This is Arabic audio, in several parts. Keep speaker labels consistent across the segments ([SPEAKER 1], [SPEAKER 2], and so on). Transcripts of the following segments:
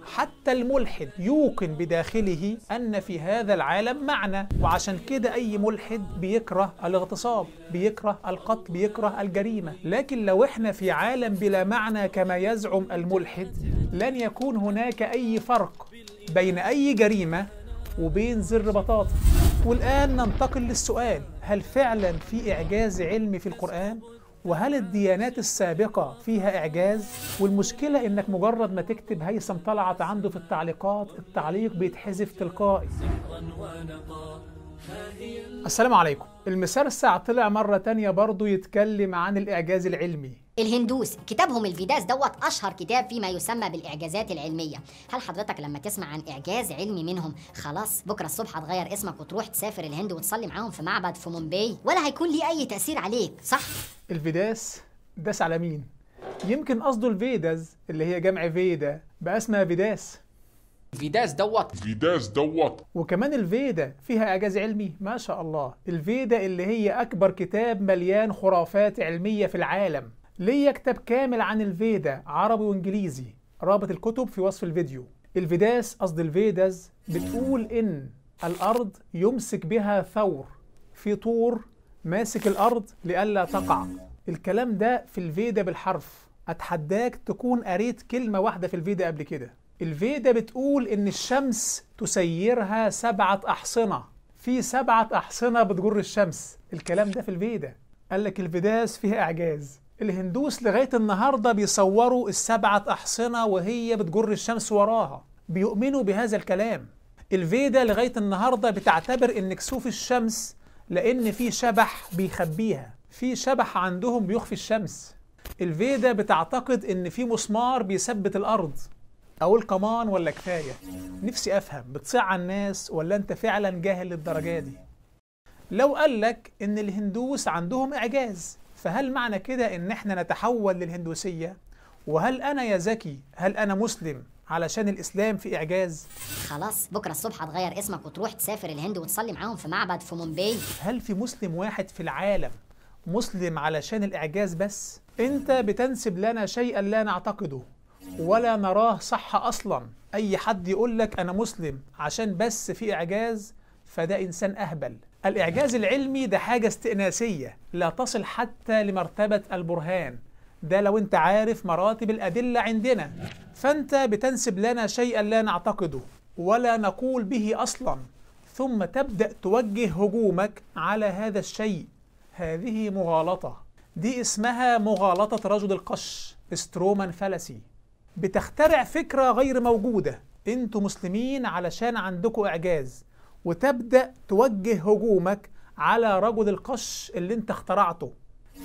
[SPEAKER 1] حتى الملحد يوقن بداخله أن في هذا العالم معنى، وعشان كده أي ملحد بيكره الاغتصاب، بيكره القتل، بيكره الجريمة. لكن لو احنا في عالم بلا معنى كما يزعم الملحد، لن يكون هناك أي فرق بين أي جريمة وبين زر بطاطا. والآن ننتقل للسؤال: هل فعلا في إعجاز علمي في القرآن؟ وهل الديانات السابقة فيها إعجاز؟ والمشكلة إنك مجرد ما تكتب هيثم طلعت عنده في التعليقات، التعليق بيتحذف تلقائي. السلام عليكم. المسرسع طلع مرة تانية برضو يتكلم عن الإعجاز العلمي.
[SPEAKER 2] الهندوس كتابهم الفيداس دوت أشهر كتاب فيما يسمى بالإعجازات العلمية. هل حضرتك لما تسمع عن إعجاز علمي منهم خلاص بكرة الصبح هتغير اسمك وتروح تسافر الهند وتصلي معاهم في معبد في مومباي، ولا هيكون ليه أي تأثير عليك؟ صح؟
[SPEAKER 1] الفيداس داس على مين؟ يمكن قصده الفيداز اللي هي جمع فيدا بقى اسمها فيداس.
[SPEAKER 3] فيداس دوت
[SPEAKER 1] وكمان الفيدا فيها إعجاز علمي؟ ما شاء الله. الفيدا اللي هي أكبر كتاب مليان خرافات علمية في العالم. ليا كتاب كامل عن الفيدا عربي وإنجليزي، رابط الكتب في وصف الفيديو. الفيداس قصد الفيداز بتقول إن الأرض يمسك بها ثور، في طور ماسك الأرض لئلا تقع. الكلام ده في الفيدا بالحرف. أتحداك تكون قريت كلمة واحدة في الفيدا قبل كده. الفيدا بتقول إن الشمس تسيرها 7 أحصنة، في 7 أحصنة بتجر الشمس. الكلام ده في الفيدا. قال لك الفيداس فيها إعجاز. الهندوس لغاية النهاردة بيصوروا ال7 أحصنة وهي بتجر الشمس وراها، بيؤمنوا بهذا الكلام. الفيدا لغاية النهاردة بتعتبر إن كسوف الشمس لأن في شبح بيخبيها، في شبح عندهم بيخفي الشمس. الفيدا بتعتقد إن في مسمار بيثبت الأرض. أقول كمان ولا كفاية؟ نفسي أفهم، بتصيع على الناس ولا أنت فعلا جاهل للدرجة دي؟ لو قالك إن الهندوس عندهم إعجاز، فهل معنى كده إن إحنا نتحول للهندوسية؟ وهل أنا يا زكي، هل أنا مسلم علشان الإسلام في إعجاز؟
[SPEAKER 2] خلاص بكرة الصبح هتغير اسمك وتروح تسافر الهند وتصلي معاهم في معبد في مومباي.
[SPEAKER 1] هل في مسلم واحد في العالم مسلم علشان الإعجاز بس؟ أنت بتنسب لنا شيئا لا نعتقده ولا نراه صح أصلا. أي حد يقولك أنا مسلم عشان بس في إعجاز فده إنسان أهبل. الإعجاز العلمي ده حاجة استئناسية لا تصل حتى لمرتبة البرهان. ده لو أنت عارف مراتب الأدلة عندنا. فأنت بتنسب لنا شيئا لا نعتقده ولا نقول به أصلا، ثم تبدأ توجه هجومك على هذا الشيء. هذه مغالطة. دي اسمها مغالطة رجل القش، سترومان فلسي. بتخترع فكرة غير موجودة. انتوا مسلمين علشان عندكم إعجاز، وتبدأ توجه هجومك على رجل القش اللي انت اخترعته.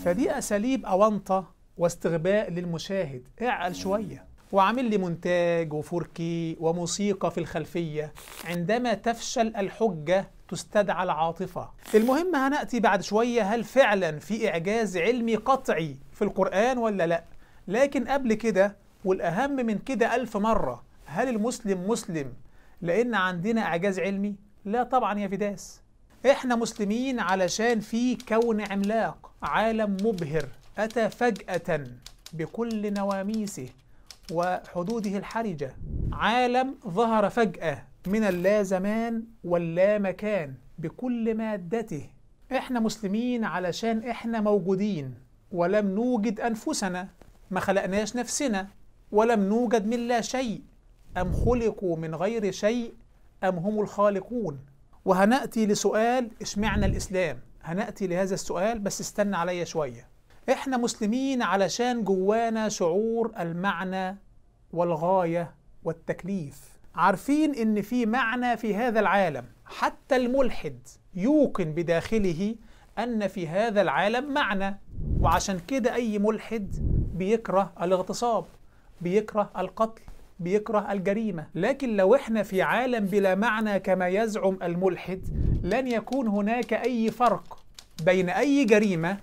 [SPEAKER 1] فدي أساليب أونطة واستغباء للمشاهد. اعقل شوية وعامل لي مونتاج وفوركي وموسيقى في الخلفية. عندما تفشل الحجة تستدعى العاطفة. المهم هنأتي بعد شوية هل فعلا في إعجاز علمي قطعي في القرآن ولا لا. لكن قبل كده والأهم من كده 1000 مرة، هل المسلم مسلم لأن عندنا إعجاز علمي؟ لا طبعا يا فيداس. إحنا مسلمين علشان في كون عملاق، عالم مبهر أتى فجأة بكل نواميسه وحدوده الحرجة. عالم ظهر فجأة من اللا زمان واللا مكان بكل مادته. إحنا مسلمين علشان إحنا موجودين ولم نوجد أنفسنا، ما خلقناش نفسنا، ولم نوجد من لا شيء. أم خلقوا من غير شيء أم هم الخالقون؟ وهنأتي لسؤال اشمعنى الإسلام. هنأتي لهذا السؤال بس استنى عليا شوية. إحنا مسلمين علشان جوانا شعور المعنى والغاية والتكليف. عارفين إن في معنى في هذا العالم. حتى الملحد يوقن بداخله أن في هذا العالم معنى، وعشان كده أي ملحد بيكره الاغتصاب، بيكره القتل، بيكره الجريمة. لكن لو احنا في عالم بلا معنى كما يزعم الملحد، لن يكون هناك أي فرق بين أي جريمة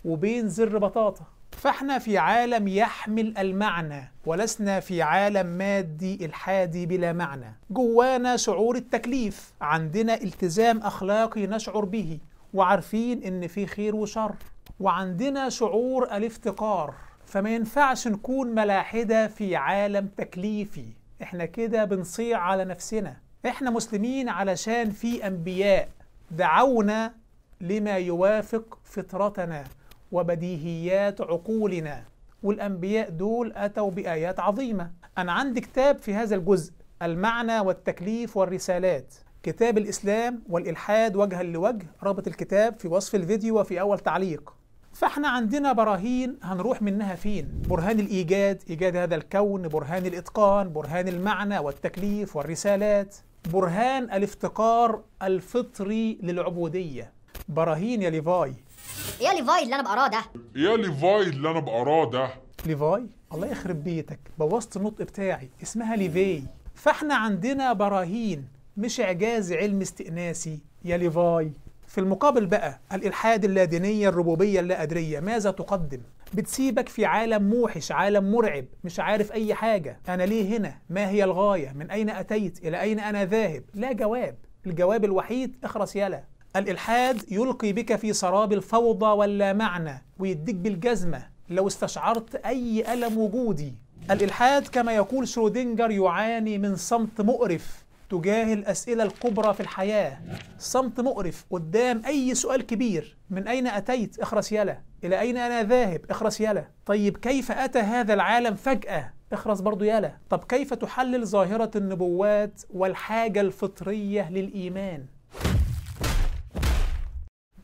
[SPEAKER 1] وبين زر بطاطا. فاحنا في عالم يحمل المعنى، ولسنا في عالم مادي الحادي بلا معنى. جوانا شعور التكليف، عندنا التزام أخلاقي نشعر به، وعارفين إن في خير وشر، وعندنا شعور الافتقار. فما ينفعش نكون ملاحدة في عالم تكليفي. احنا كده بنصيع على نفسنا. احنا مسلمين علشان في أنبياء دعونا لما يوافق فطرتنا وبديهيات عقولنا، والأنبياء دول أتوا بآيات عظيمة. أنا عندي كتاب في هذا الجزء، المعنى والتكليف والرسالات، كتاب الإسلام والإلحاد وجها لوجه، رابط الكتاب في وصف الفيديو وفي أول تعليق. فاحنا عندنا براهين هنروح منها فين؟ برهان الإيجاد، إيجاد هذا الكون، برهان الإتقان، برهان المعنى والتكليف والرسالات، برهان الافتقار الفطري للعبودية. براهين يا ليفاي.
[SPEAKER 2] يا ليفاي اللي انا بقراه ده.
[SPEAKER 3] يا ليفاي اللي انا بقراه ده.
[SPEAKER 1] ليفاي؟ الله يخرب بيتك، بوظت النطق بتاعي، اسمها ليفاي. فاحنا عندنا براهين مش إعجاز علم استئناسي يا ليفاي. في المقابل بقى الإلحاد اللادينية الربوبية اللا أدرية ماذا تقدم؟ بتسيبك في عالم موحش، عالم مرعب، مش عارف أي حاجة. أنا ليه هنا؟ ما هي الغاية؟ من أين أتيت؟ إلى أين أنا ذاهب؟ لا جواب. الجواب الوحيد اخرس يلا. الإلحاد يلقي بك في سراب الفوضى واللا معنى ويديك بالجزمة لو استشعرت أي ألم وجودي. الإلحاد كما يقول شرودنجر يعاني من صمت مقرف تجاه الأسئلة الكبرى في الحياة. صمت مقرف قدام أي سؤال كبير. من أين أتيت؟ اخرس يلا. إلى أين أنا ذاهب؟ اخرس يلا. طيب كيف أتى هذا العالم فجأة؟ اخرس برضو يلا. طب كيف تحلل ظاهرة النبوات والحاجة الفطرية للإيمان؟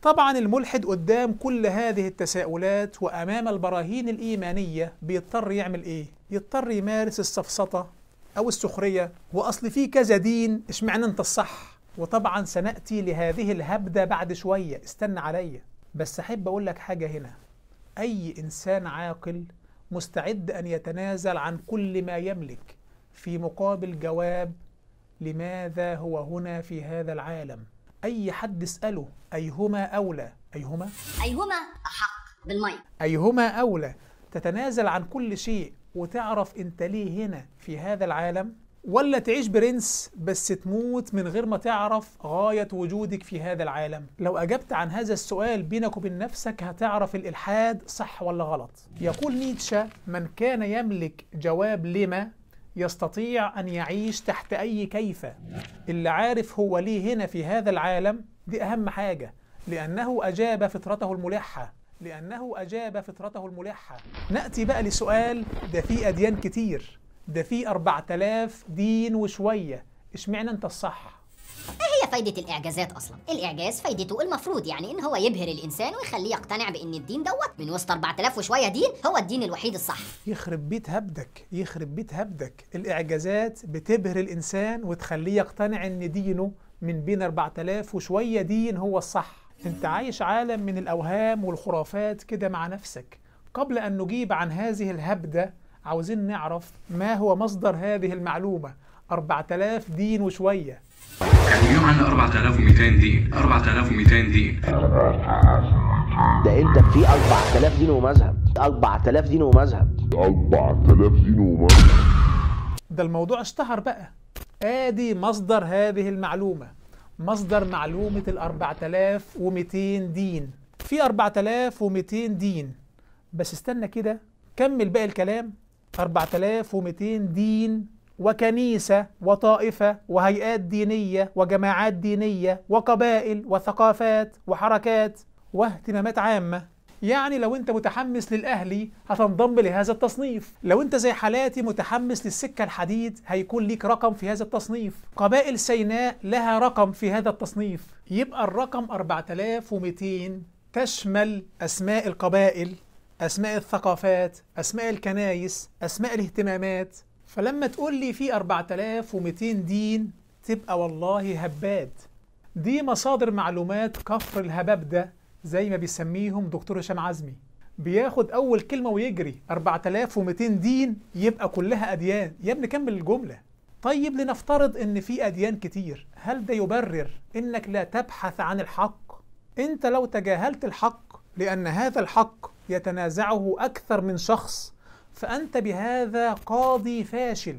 [SPEAKER 1] طبعا الملحد قدام كل هذه التساؤلات وأمام البراهين الإيمانية بيضطر يعمل إيه؟ يضطر يمارس السفسطة أو السخرية، وأصل في كذا دين، اشمعنى أنت الصح؟ وطبعا سنأتي لهذه الهبدة بعد شوية، استنى عليا. بس أحب أقول لك حاجة هنا، أي إنسان عاقل مستعد أن يتنازل عن كل ما يملك في مقابل جواب لماذا هو هنا في هذا العالم. أي حد اسأله أيهما أولى؟ أيهما
[SPEAKER 2] أحق بالمي.
[SPEAKER 1] أيهما أولى؟ تتنازل عن كل شيء وتعرف أنت ليه هنا في هذا العالم، ولا تعيش برنس بس تموت من غير ما تعرف غاية وجودك في هذا العالم؟ لو أجبت عن هذا السؤال بينك وبين نفسك هتعرف الإلحاد صح ولا غلط. يقول نيتشه: من كان يملك جواب لما يستطيع أن يعيش تحت أي كيف. اللي عارف هو ليه هنا في هذا العالم دي أهم حاجة، لأنه أجاب فطرته الملحة. نأتي بقى لسؤال، ده في أديان كتير، ده في 4000 دين وشوية، اشمعنى أنت الصح؟
[SPEAKER 2] ايه هي فايدة الإعجازات أصلا؟ الإعجاز فايدته المفروض يعني إن هو يبهر الإنسان ويخليه يقتنع بإن الدين دوت من وسط 4000 وشوية دين هو الدين الوحيد الصح.
[SPEAKER 1] يخرب بيت هبدك، الإعجازات بتبهر الإنسان وتخليه يقتنع إن دينه من بين 4000 وشوية دين هو الصح. أنت عايش عالم من الأوهام والخرافات كده مع نفسك. قبل أن نجيب عن هذه الهبدة عاوزين نعرف ما هو مصدر هذه المعلومة 4000 دين وشوية.
[SPEAKER 4] يعني بيقولوا عندنا 4200 دين. 4200 دين
[SPEAKER 5] ده انت في 4000 دين ومذهب. 4000 دين ومذهب.
[SPEAKER 1] ده الموضوع اشتهر بقى. ادي مصدر هذه المعلومة، مصدر معلومة 4200 دين. في 4200 دين، بس استنى كده كمل باقي الكلام. 4200 دين وكنيسة وطائفة وهيئات دينية وجماعات دينية وقبائل وثقافات وحركات واهتمامات عامة. يعني لو انت متحمس للأهلي هتنضم لهذا التصنيف، لو انت زي حالاتي متحمس للسكة الحديد هيكون ليك رقم في هذا التصنيف، قبائل سيناء لها رقم في هذا التصنيف. يبقى الرقم 4200 تشمل أسماء القبائل، أسماء الثقافات، أسماء الكنايس، أسماء الاهتمامات. فلما تقول لي في 4200 دين تبقى والله هباد. دي مصادر معلومات كفر الهباب ده زي ما بيسميهم دكتور هشام عزمي، بياخد أول كلمة ويجري. 4200 دين يبقى كلها أديان. يا ابني كمل الجملة. طيب لنفترض إن في أديان كتير، هل ده يبرر إنك لا تبحث عن الحق؟ أنت لو تجاهلت الحق لأن هذا الحق يتنازعه أكثر من شخص فأنت بهذا قاضي فاشل.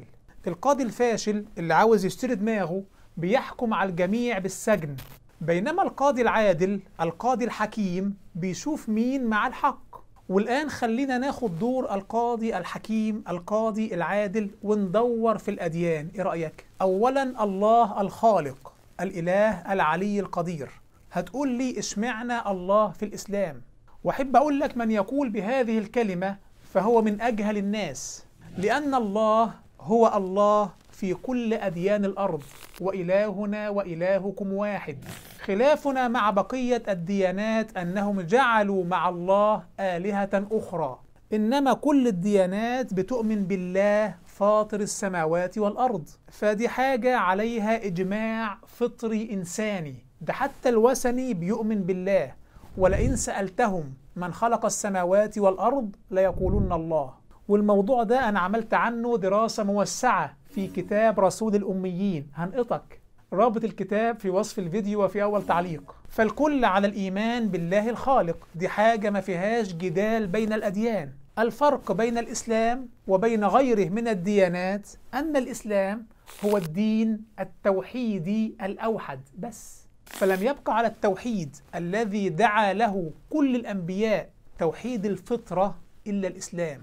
[SPEAKER 1] القاضي الفاشل اللي عاوز يشتري دماغه بيحكم على الجميع بالسجن، بينما القاضي العادل، القاضي الحكيم، بيشوف مين مع الحق. والآن خلينا ناخد دور القاضي الحكيم، القاضي العادل، وندور في الأديان. إيه رأيك؟ أولا الله الخالق، الإله العلي القدير. هتقول لي اشمعنى الله في الإسلام؟ وأحب أقول لك من يقول بهذه الكلمة فهو من أجهل الناس، لأن الله هو الله في كل أديان الأرض، وإلهنا وإلهكم واحد. خلافنا مع بقية الديانات أنهم جعلوا مع الله آلهة أخرى، إنما كل الديانات بتؤمن بالله فاطر السماوات والأرض، فدي حاجة عليها إجماع فطري إنساني. ده حتى الوثني بيؤمن بالله، ولئن سألتهم من خلق السماوات والأرض ليقولون الله. والموضوع ده أنا عملت عنه دراسة موسعة في كتاب رسول الأميين، هنقطك رابط الكتاب في وصف الفيديو وفي أول تعليق. فالكل على الإيمان بالله الخالق، دي حاجة ما فيهاش جدال بين الأديان. الفرق بين الإسلام وبين غيره من الديانات أن الإسلام هو الدين التوحيدي الأوحد بس، فلم يبقى على التوحيد الذي دعا له كل الأنبياء، توحيد الفطرة، إلا الإسلام.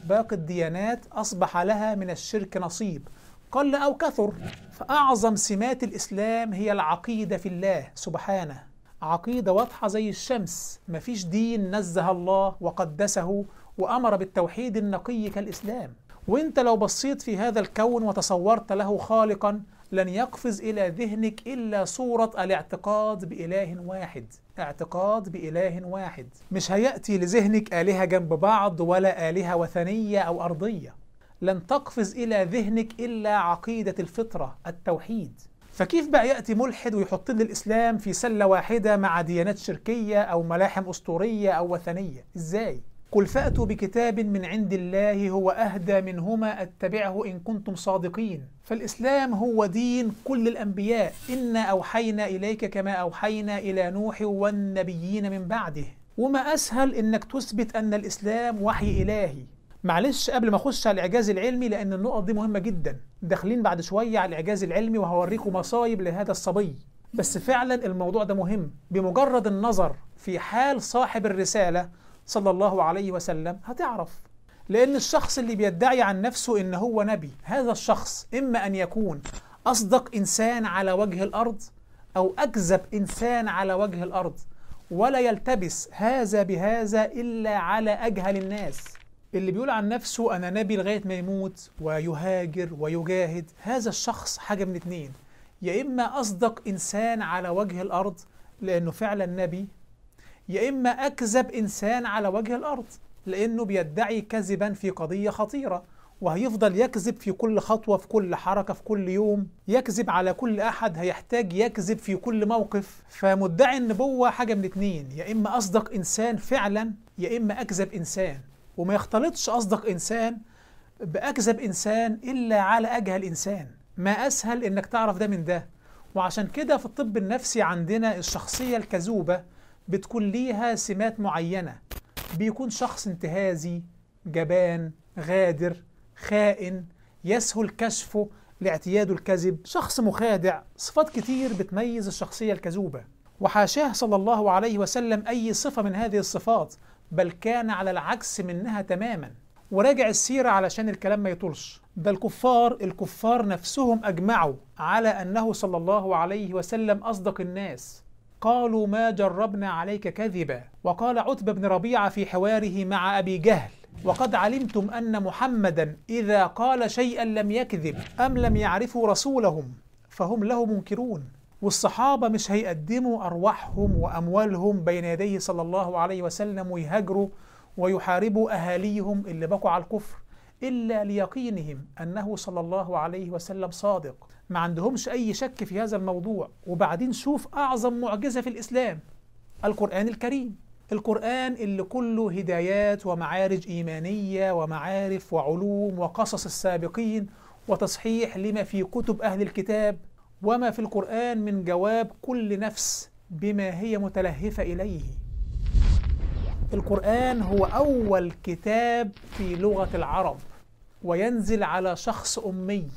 [SPEAKER 1] باقي الديانات أصبح لها من الشرك نصيب قل أو كثر. فأعظم سمات الإسلام هي العقيدة في الله سبحانه، عقيدة واضحة زي الشمس. مفيش دين نزه الله وقدسه وأمر بالتوحيد النقي كالإسلام. وإنت لو بصيت في هذا الكون وتصورت له خالقا لن يقفز إلى ذهنك إلا صورة الاعتقاد بإله واحد. اعتقاد بإله واحد، مش هيأتي لذهنك آلهة جنب بعض ولا آلهة وثنية أو أرضية. لن تقفز إلى ذهنك إلا عقيدة الفطرة، التوحيد. فكيف بقى يأتي ملحد ويحط لي الإسلام في سلة واحدة مع ديانات شركية أو ملاحم أسطورية أو وثنية؟ إزاي؟ قل فأتوا بكتاب من عند الله هو أهدى منهما أتبعه إن كنتم صادقين. فالإسلام هو دين كل الأنبياء، إنا أوحينا إليك كما أوحينا إلى نوح والنبيين من بعده. وما أسهل إنك تثبت أن الإسلام وحي إلهي. معلش قبل ما أخش على الإعجاز العلمي، لأن النقط دي مهمة جدا، داخلين بعد شوية على الإعجاز العلمي وهوريكم مصايب لهذا الصبي. بس فعلا الموضوع ده مهم. بمجرد النظر في حال صاحب الرسالة صلى الله عليه وسلم هتعرف. لأن الشخص اللي بيدعي عن نفسه إن هو نبي، هذا الشخص إما أن يكون أصدق إنسان على وجه الأرض أو أكذب إنسان على وجه الأرض، ولا يلتبس هذا بهذا إلا على أجهل الناس. اللي بيقول عن نفسه أنا نبي لغاية ما يموت ويهاجر ويجاهد، هذا الشخص حاجة من اتنين: يا إما أصدق إنسان على وجه الأرض لأنه فعلا نبي، يا إما أكذب إنسان على وجه الأرض لأنه بيدعي كذبا في قضية خطيرة، وهيفضل يكذب في كل خطوة، في كل حركة، في كل يوم، يكذب على كل أحد، هيحتاج يكذب في كل موقف. فمدعي النبوة حاجة من اتنين: يا إما أصدق إنسان فعلا، يا إما أكذب إنسان. وما يختلطش أصدق إنسان بأكذب إنسان إلا على أجهل إنسان. ما أسهل إنك تعرف ده من ده. وعشان كده في الطب النفسي عندنا الشخصية الكذوبة بتكون ليها سمات معينة. بيكون شخص انتهازي، جبان، غادر، خائن، يسهل كشفه لاعتياده الكذب، شخص مخادع. صفات كتير بتميز الشخصية الكذوبة، وحاشاه صلى الله عليه وسلم أي صفة من هذه الصفات، بل كان على العكس منها تماما. وراجع السيرة علشان الكلام ما يطولش. ده الكفار نفسهم أجمعوا على أنه صلى الله عليه وسلم أصدق الناس. قالوا ما جربنا عليك كذبا. وقال عتبة بن ربيعة في حواره مع أبي جهل: وقد علمتم أن محمدا إذا قال شيئا لم يكذب، أم لم يعرفوا رسولهم فهم له منكرون. والصحابة مش هيقدموا أرواحهم وأموالهم بين يديه صلى الله عليه وسلم ويهاجروا ويحاربوا أهاليهم اللي بقوا على الكفر إلا ليقينهم أنه صلى الله عليه وسلم صادق. ما عندهمش أي شك في هذا الموضوع. وبعدين شوف أعظم معجزة في الإسلام: القرآن الكريم. القرآن اللي كله هدايات ومعارج إيمانية ومعارف وعلوم وقصص السابقين وتصحيح لما في كتب أهل الكتاب، وما في القرآن من جواب كل نفس بما هي متلهفة إليه. القرآن هو أول كتاب في لغة العرب، وينزل على شخص أمي،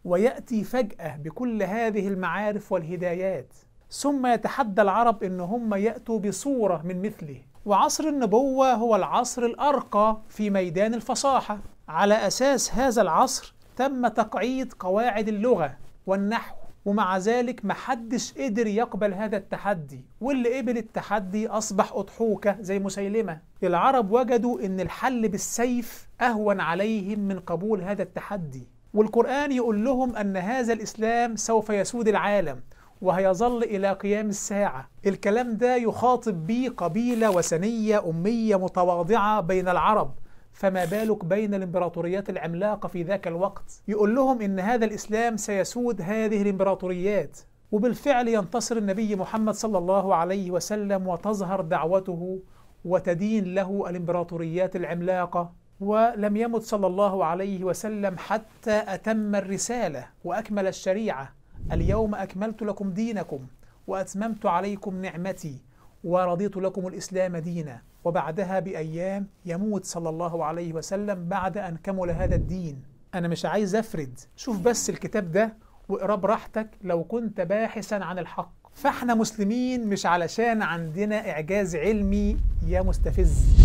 [SPEAKER 1] ويأتي فجأة بكل هذه المعارف والهدايات، ثم يتحدى العرب إن هم يأتوا بصورة من مثله. وعصر النبوة هو العصر الأرقى في ميدان الفصاحة. على أساس هذا العصر تم تقعيد قواعد اللغة والنحو، ومع ذلك محدش قدر يقبل هذا التحدي، واللي قبل التحدي أصبح أضحوكة زي مسيلمة. العرب وجدوا إن الحل بالسيف أهون عليهم من قبول هذا التحدي، والقرآن يقول لهم أن هذا الإسلام سوف يسود العالم وهيظل إلى قيام الساعة. الكلام ده يخاطب به قبيلة وثنية أمية متواضعة بين العرب، فما بالك بين الإمبراطوريات العملاقة في ذاك الوقت. يقول لهم إن هذا الإسلام سيسود هذه الإمبراطوريات، وبالفعل ينتصر النبي محمد صلى الله عليه وسلم وتظهر دعوته وتدين له الإمبراطوريات العملاقة. ولم يمت صلى الله عليه وسلم حتى أتم الرسالة وأكمل الشريعة. اليوم أكملت لكم دينكم وأتممت عليكم نعمتي ورضيت لكم الإسلام دينا. وبعدها بأيام يموت صلى الله عليه وسلم بعد أن كمل هذا الدين. أنا مش عايز أفرد، شوف بس الكتاب ده واقرأ براحتك لو كنت باحثا عن الحق. فاحنا مسلمين مش علشان عندنا إعجاز علمي يا مستفز.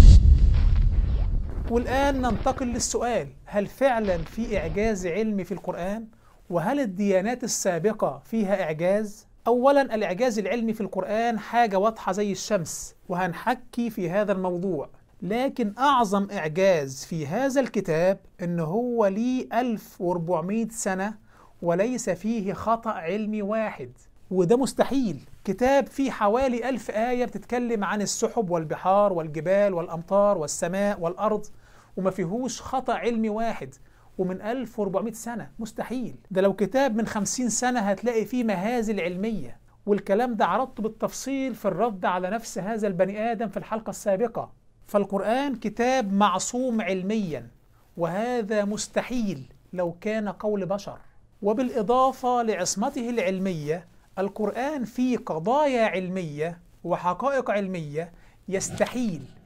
[SPEAKER 1] والآن ننتقل للسؤال: هل فعلا في إعجاز علمي في القرآن؟ وهل الديانات السابقة فيها إعجاز؟ أولا، الإعجاز العلمي في القرآن حاجة واضحة زي الشمس، وهنحكي في هذا الموضوع. لكن أعظم إعجاز في هذا الكتاب إن هو ليه 1400 سنة وليس فيه خطأ علمي واحد، وده مستحيل. كتاب فيه حوالي 1000 آية بتتكلم عن السحب والبحار والجبال والأمطار والسماء والأرض، وما فيهوش خطأ علمي واحد، ومن 1400 سنة مستحيل. ده لو كتاب من 50 سنة هتلاقي فيه مهازل علمية، والكلام ده عرضته بالتفصيل في الرد على نفس هذا البني آدم في الحلقة السابقة. فالقرآن كتاب معصوم علميا، وهذا مستحيل لو كان قول بشر. وبالإضافة لعصمته العلمية، القرآن فيه قضايا علمية وحقائق علمية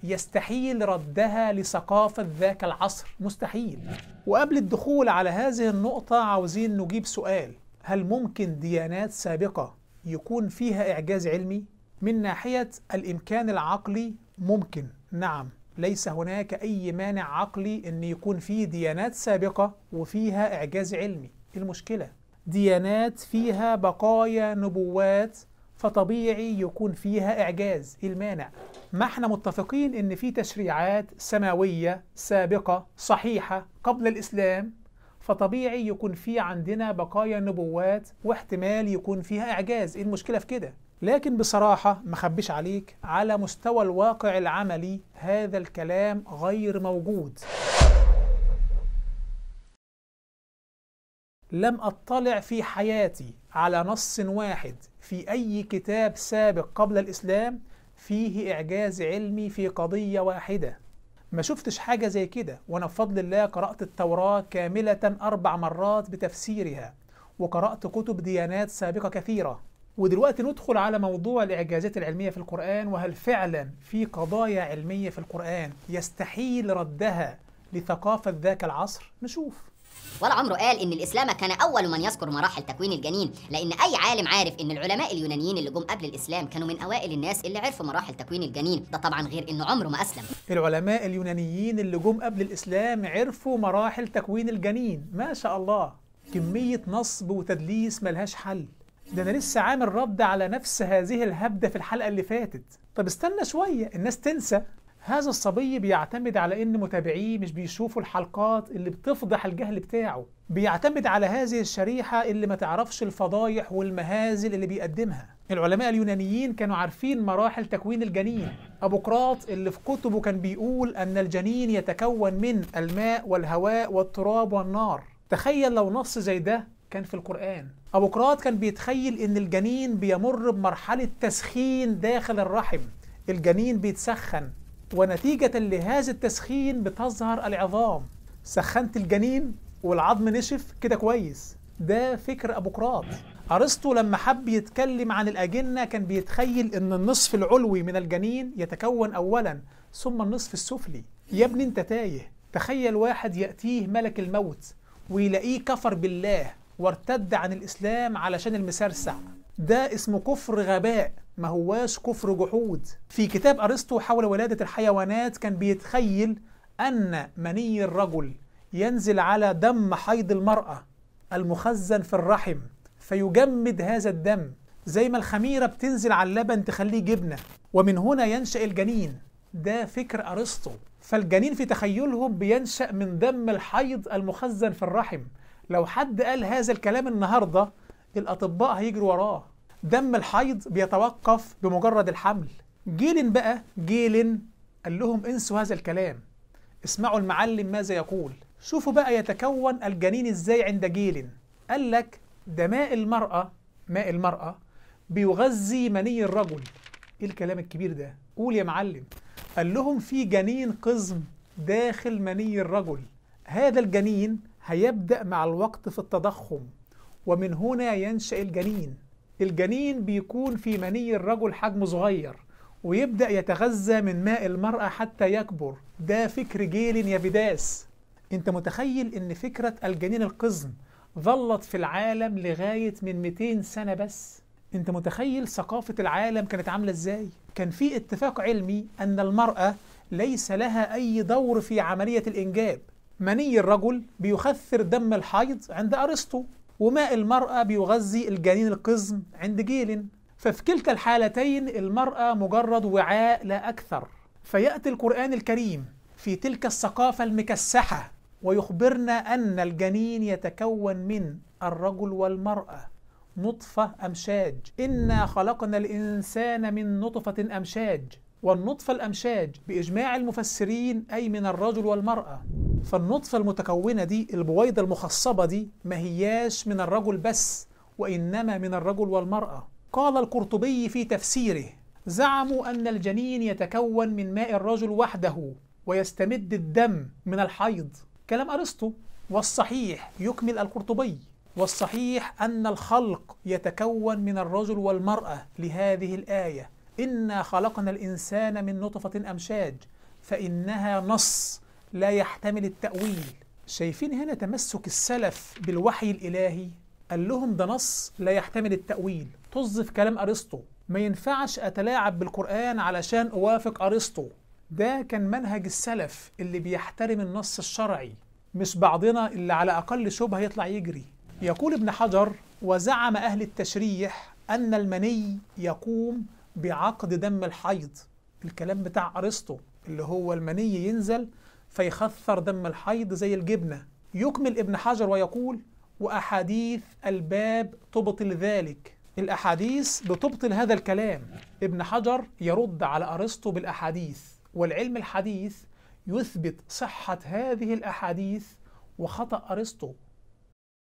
[SPEAKER 1] يستحيل ردها لثقافة ذاك العصر، مستحيل. وقبل الدخول على هذه النقطة عاوزين نجيب سؤال: هل ممكن ديانات سابقة يكون فيها إعجاز علمي؟ من ناحية الإمكان العقلي ممكن، نعم، ليس هناك أي مانع عقلي أن يكون فيه ديانات سابقة وفيها إعجاز علمي. المشكلة ديانات فيها بقايا نبوات، فطبيعي يكون فيها إعجاز. المانع؟ ما احنا متفقين ان في تشريعات سماوية سابقة صحيحة قبل الإسلام، فطبيعي يكون في عندنا بقايا نبوات واحتمال يكون فيها إعجاز. ايه المشكلة في كده؟ لكن بصراحة ما خبيش عليك، على مستوى الواقع العملي هذا الكلام غير موجود. لم أطلع في حياتي على نص واحد في أي كتاب سابق قبل الإسلام فيه إعجاز علمي في قضية واحدة. ما شفتش حاجة زي كده، وأنا بفضل الله قرأت التوراة كاملة 4 مرات بتفسيرها، وقرأت كتب ديانات سابقة كثيرة. ودلوقتي ندخل على موضوع الإعجازات العلمية في القرآن، وهل فعلا في قضايا علمية في القرآن يستحيل ردها لثقافة ذاك العصر؟ نشوف.
[SPEAKER 2] ولا عمره قال إن الإسلام كان أول من يذكر مراحل تكوين الجنين، لأن أي عالم عارف إن العلماء اليونانيين اللي جم قبل الإسلام كانوا من أوائل الناس اللي عرفوا مراحل تكوين الجنين. ده طبعا غير إنه عمره ما أسلم.
[SPEAKER 1] العلماء اليونانيين اللي جم قبل الإسلام عرفوا مراحل تكوين الجنين، ما شاء الله، كمية نصب وتدليس ملهاش حل. ده أنا لسه عامل رد على نفس هذه الهبدة في الحلقة اللي فاتت. طب استنى شوية، الناس تنسى هذا الصبي بيعتمد على ان متابعيه مش بيشوفوا الحلقات اللي بتفضح الجهل بتاعه، بيعتمد على هذه الشريحة اللي ما تعرفش الفضايح والمهازل اللي بيقدمها. العلماء اليونانيين كانوا عارفين مراحل تكوين الجنين. أبوقراط اللي في كتبه كان بيقول أن الجنين يتكون من الماء والهواء والتراب والنار. تخيل لو نص زي ده كان في القرآن. أبوقراط كان بيتخيل ان الجنين بيمر بمرحلة تسخين داخل الرحم، الجنين بيتسخن، ونتيجة لهذا التسخين بتظهر العظام. سخنت الجنين والعظم نشف كده كويس. ده فكر أبوقراط. أرسطو لما حب يتكلم عن الأجنة كان بيتخيل إن النصف العلوي من الجنين يتكون أولا ثم النصف السفلي. يا ابني أنت تايه. تخيل واحد يأتيه ملك الموت ويلاقيه كفر بالله وارتد عن الإسلام علشان المسرسع. ده اسمه كفر غباء، ما هواش كفر جحود. في كتاب أرسطو حول ولادة الحيوانات كان بيتخيل أن مني الرجل ينزل على دم حيض المرأة المخزن في الرحم فيجمد هذا الدم، زي ما الخميرة بتنزل على اللبن تخليه جبنة، ومن هنا ينشأ الجنين. ده فكر أرسطو. فالجنين في تخيلهم بينشأ من دم الحيض المخزن في الرحم. لو حد قال هذا الكلام النهاردة الأطباء هيجروا وراه. دم الحيض بيتوقف بمجرد الحمل. جيلن قال لهم انسوا هذا الكلام، اسمعوا المعلم ماذا يقول. شوفوا بقى يتكون الجنين ازاي عند جيلن. قال لك ده ماء المرأة بيغذي مني الرجل. ايه الكلام الكبير ده؟ قول يا معلم. قال لهم في جنين قزم داخل مني الرجل، هذا الجنين هيبدأ مع الوقت في التضخم، ومن هنا ينشأ الجنين. الجنين بيكون في مني الرجل حجمه صغير ويبدأ يتغذى من ماء المرأة حتى يكبر. ده فكر جيلن يا بداس. انت متخيل ان فكرة الجنين القزم ظلت في العالم لغاية من 200 سنة بس؟ انت متخيل ثقافة العالم كانت عاملة ازاي؟ كان في اتفاق علمي ان المرأة ليس لها اي دور في عملية الانجاب. مني الرجل بيخثر دم الحيض عند أرسطو، وماء المرأة بيغذي الجنين القزم عند جيلن. ففي كلتا الحالتين المرأة مجرد وعاء لا أكثر. فيأتي القرآن الكريم في تلك الثقافة المكسحة ويخبرنا أن الجنين يتكون من الرجل والمرأة، نطفة أمشاج. إنا خلقنا الإنسان من نطفة أمشاج، والنطفة الأمشاج بإجماع المفسرين أي من الرجل والمرأة. فالنطفة المتكونة دي، البويضة المخصبة دي، ما هياش من الرجل بس، وإنما من الرجل والمرأة. قال القرطبي في تفسيره: زعموا أن الجنين يتكون من ماء الرجل وحده ويستمد الدم من الحيض. كلام أرسطو. والصحيح، يكمل القرطبي، والصحيح أن الخلق يتكون من الرجل والمرأة لهذه الآية: إنا خلقنا الإنسان من نطفة أمشاج، فإنها نص لا يحتمل التأويل. شايفين هنا تمسك السلف بالوحي الإلهي؟ قال لهم ده نص لا يحتمل التأويل. طز في كلام أرسطو. ما ينفعش أتلاعب بالقرآن علشان أوافق أرسطو. ده كان منهج السلف اللي بيحترم النص الشرعي، مش بعضنا اللي على أقل شبهة يطلع يجري. يقول ابن حجر: وزعم أهل التشريح أن المني يقوم بعقد دم الحيض. الكلام بتاع أرسطو اللي هو المني ينزل فيخثر دم الحيض زي الجبنة. يكمل ابن حجر ويقول: وأحاديث الباب تبطل ذلك. الأحاديث بتبطل هذا الكلام. ابن حجر يرد على أرسطو بالأحاديث، والعلم الحديث يثبت صحة هذه الأحاديث وخطأ أرسطو.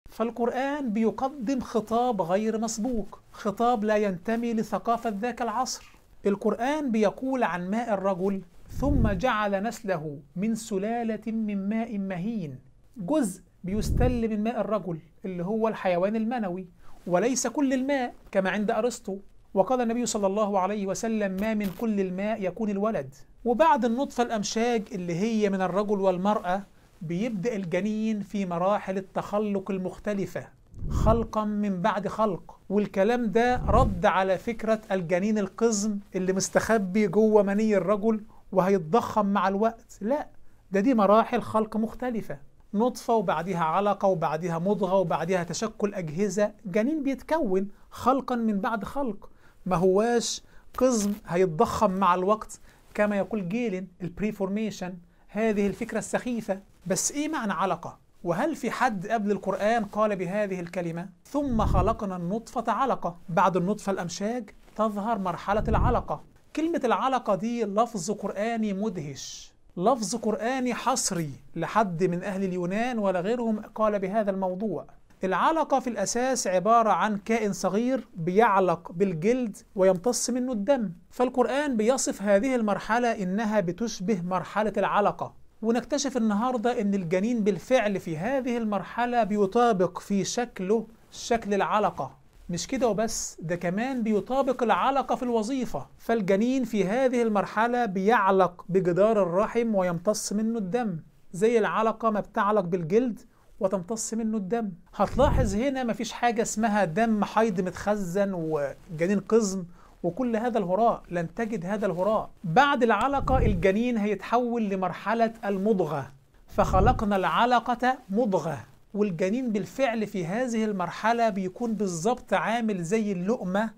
[SPEAKER 1] فالقرآن بيقدم خطاب غير مسبوق، خطاب لا ينتمي لثقافة ذاك العصر. القرآن بيقول عن ماء الرجل: ثم جعل نسله من سلالة من ماء مهين. جزء بيستل من ماء الرجل اللي هو الحيوان المنوي، وليس كل الماء كما عند أرسطو. وقال النبي صلى الله عليه وسلم: ما من كل الماء يكون الولد. وبعد النطفة الأمشاج اللي هي من الرجل والمرأة بيبدأ الجنين في مراحل التخلق المختلفة، خلقا من بعد خلق. والكلام ده رد على فكرة الجنين القزم اللي مستخبي جوه مني الرجل وهيتضخم مع الوقت. لا، دي مراحل خلق مختلفة، نطفة وبعدها علقة وبعدها مضغة وبعدها تشكل أجهزة. جنين بيتكون خلقا من بعد خلق، ما هواش قزم هيتضخم مع الوقت كما يقول جيلن البريفورميشن. هذه الفكرة السخيفة. بس إيه معنى علقة؟ وهل في حد قبل القرآن قال بهذه الكلمة؟ ثم خلقنا النطفة علقة. بعد النطفة الأمشاج تظهر مرحلة العلقة. كلمة العلقة دي لفظ قرآني مدهش، لفظ قرآني حصري لحد من أهل اليونان ولا غيرهم قال بهذا الموضوع. العلقة في الأساس عبارة عن كائن صغير بيعلق بالجلد ويمتص منه الدم. فالقرآن بيصف هذه المرحلة إنها بتشبه مرحلة العلقة. ونكتشف النهاردة إن الجنين بالفعل في هذه المرحلة بيطابق في شكله شكل العلقة. مش كده وبس، ده كمان بيطابق العلقة في الوظيفة. فالجنين في هذه المرحلة بيعلق بجدار الرحم ويمتص منه الدم، زي العلقة ما بتعلق بالجلد وتمتص منه الدم. هتلاحظ هنا مفيش حاجة اسمها دم حيض متخزن وجنين قزم وكل هذا الهراء لن تجد هذا الهراء. بعد العلقة الجنين هيتحول لمرحلة المضغة، فخلقنا العلقة مضغة، والجنين بالفعل في هذه المرحلة بيكون بالظبط عامل زي اللقمة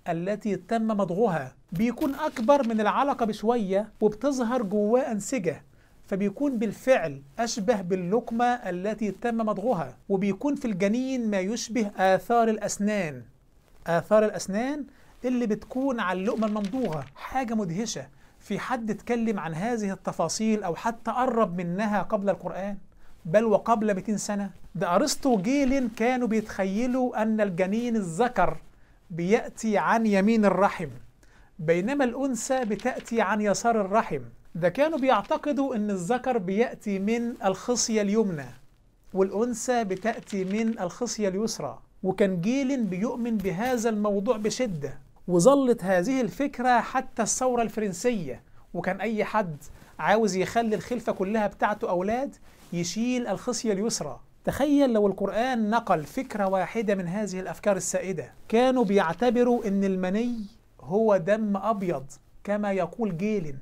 [SPEAKER 1] التي تم مضغها، بيكون أكبر من العلقة بشوية وبتظهر جواه أنسجة، فبيكون بالفعل أشبه باللقمة التي تم مضغها، وبيكون في الجنين ما يشبه آثار الأسنان، آثار الأسنان اللي بتكون على اللقمة الممضوغة. حاجة مدهشة. في حد اتكلم عن هذه التفاصيل أو حتى قرب منها قبل القرآن؟ بل وقبل 200 سنة. ده أرسطو وجيلين كانوا بيتخيلوا أن الجنين الذكر بيأتي عن يمين الرحم، بينما الأنثى بتأتي عن يسار الرحم. ده كانوا بيعتقدوا أن الذكر بيأتي من الخصية اليمنى والأنثى بتأتي من الخصية اليسرى، وكان جيلين بيؤمن بهذا الموضوع بشدة، وظلت هذه الفكرة حتى الثورة الفرنسية. وكان أي حد عاوز يخلي الخلفة كلها بتاعته أولاد يشيل الخصية اليسرى. تخيل لو القرآن نقل فكرة واحدة من هذه الأفكار السائدة. كانوا بيعتبروا أن المني هو دم أبيض كما يقول جيلين.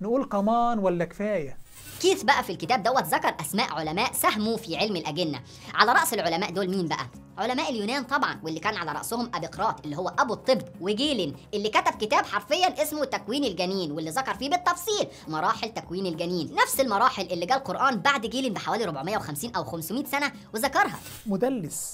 [SPEAKER 1] نقول كمان ولا كفاية؟
[SPEAKER 2] كيث بقى في الكتاب دوت ذكر اسماء علماء ساهموا في علم الاجنه. على راس العلماء دول مين بقى؟ علماء اليونان طبعا، واللي كان على راسهم ابيقراط اللي هو ابو الطب، وجيلين اللي كتب كتاب حرفيا اسمه تكوين الجنين، واللي ذكر فيه بالتفصيل مراحل تكوين الجنين، نفس المراحل اللي جاء القرآن بعد جيلين بحوالي 450 او 500 سنه وذكرها.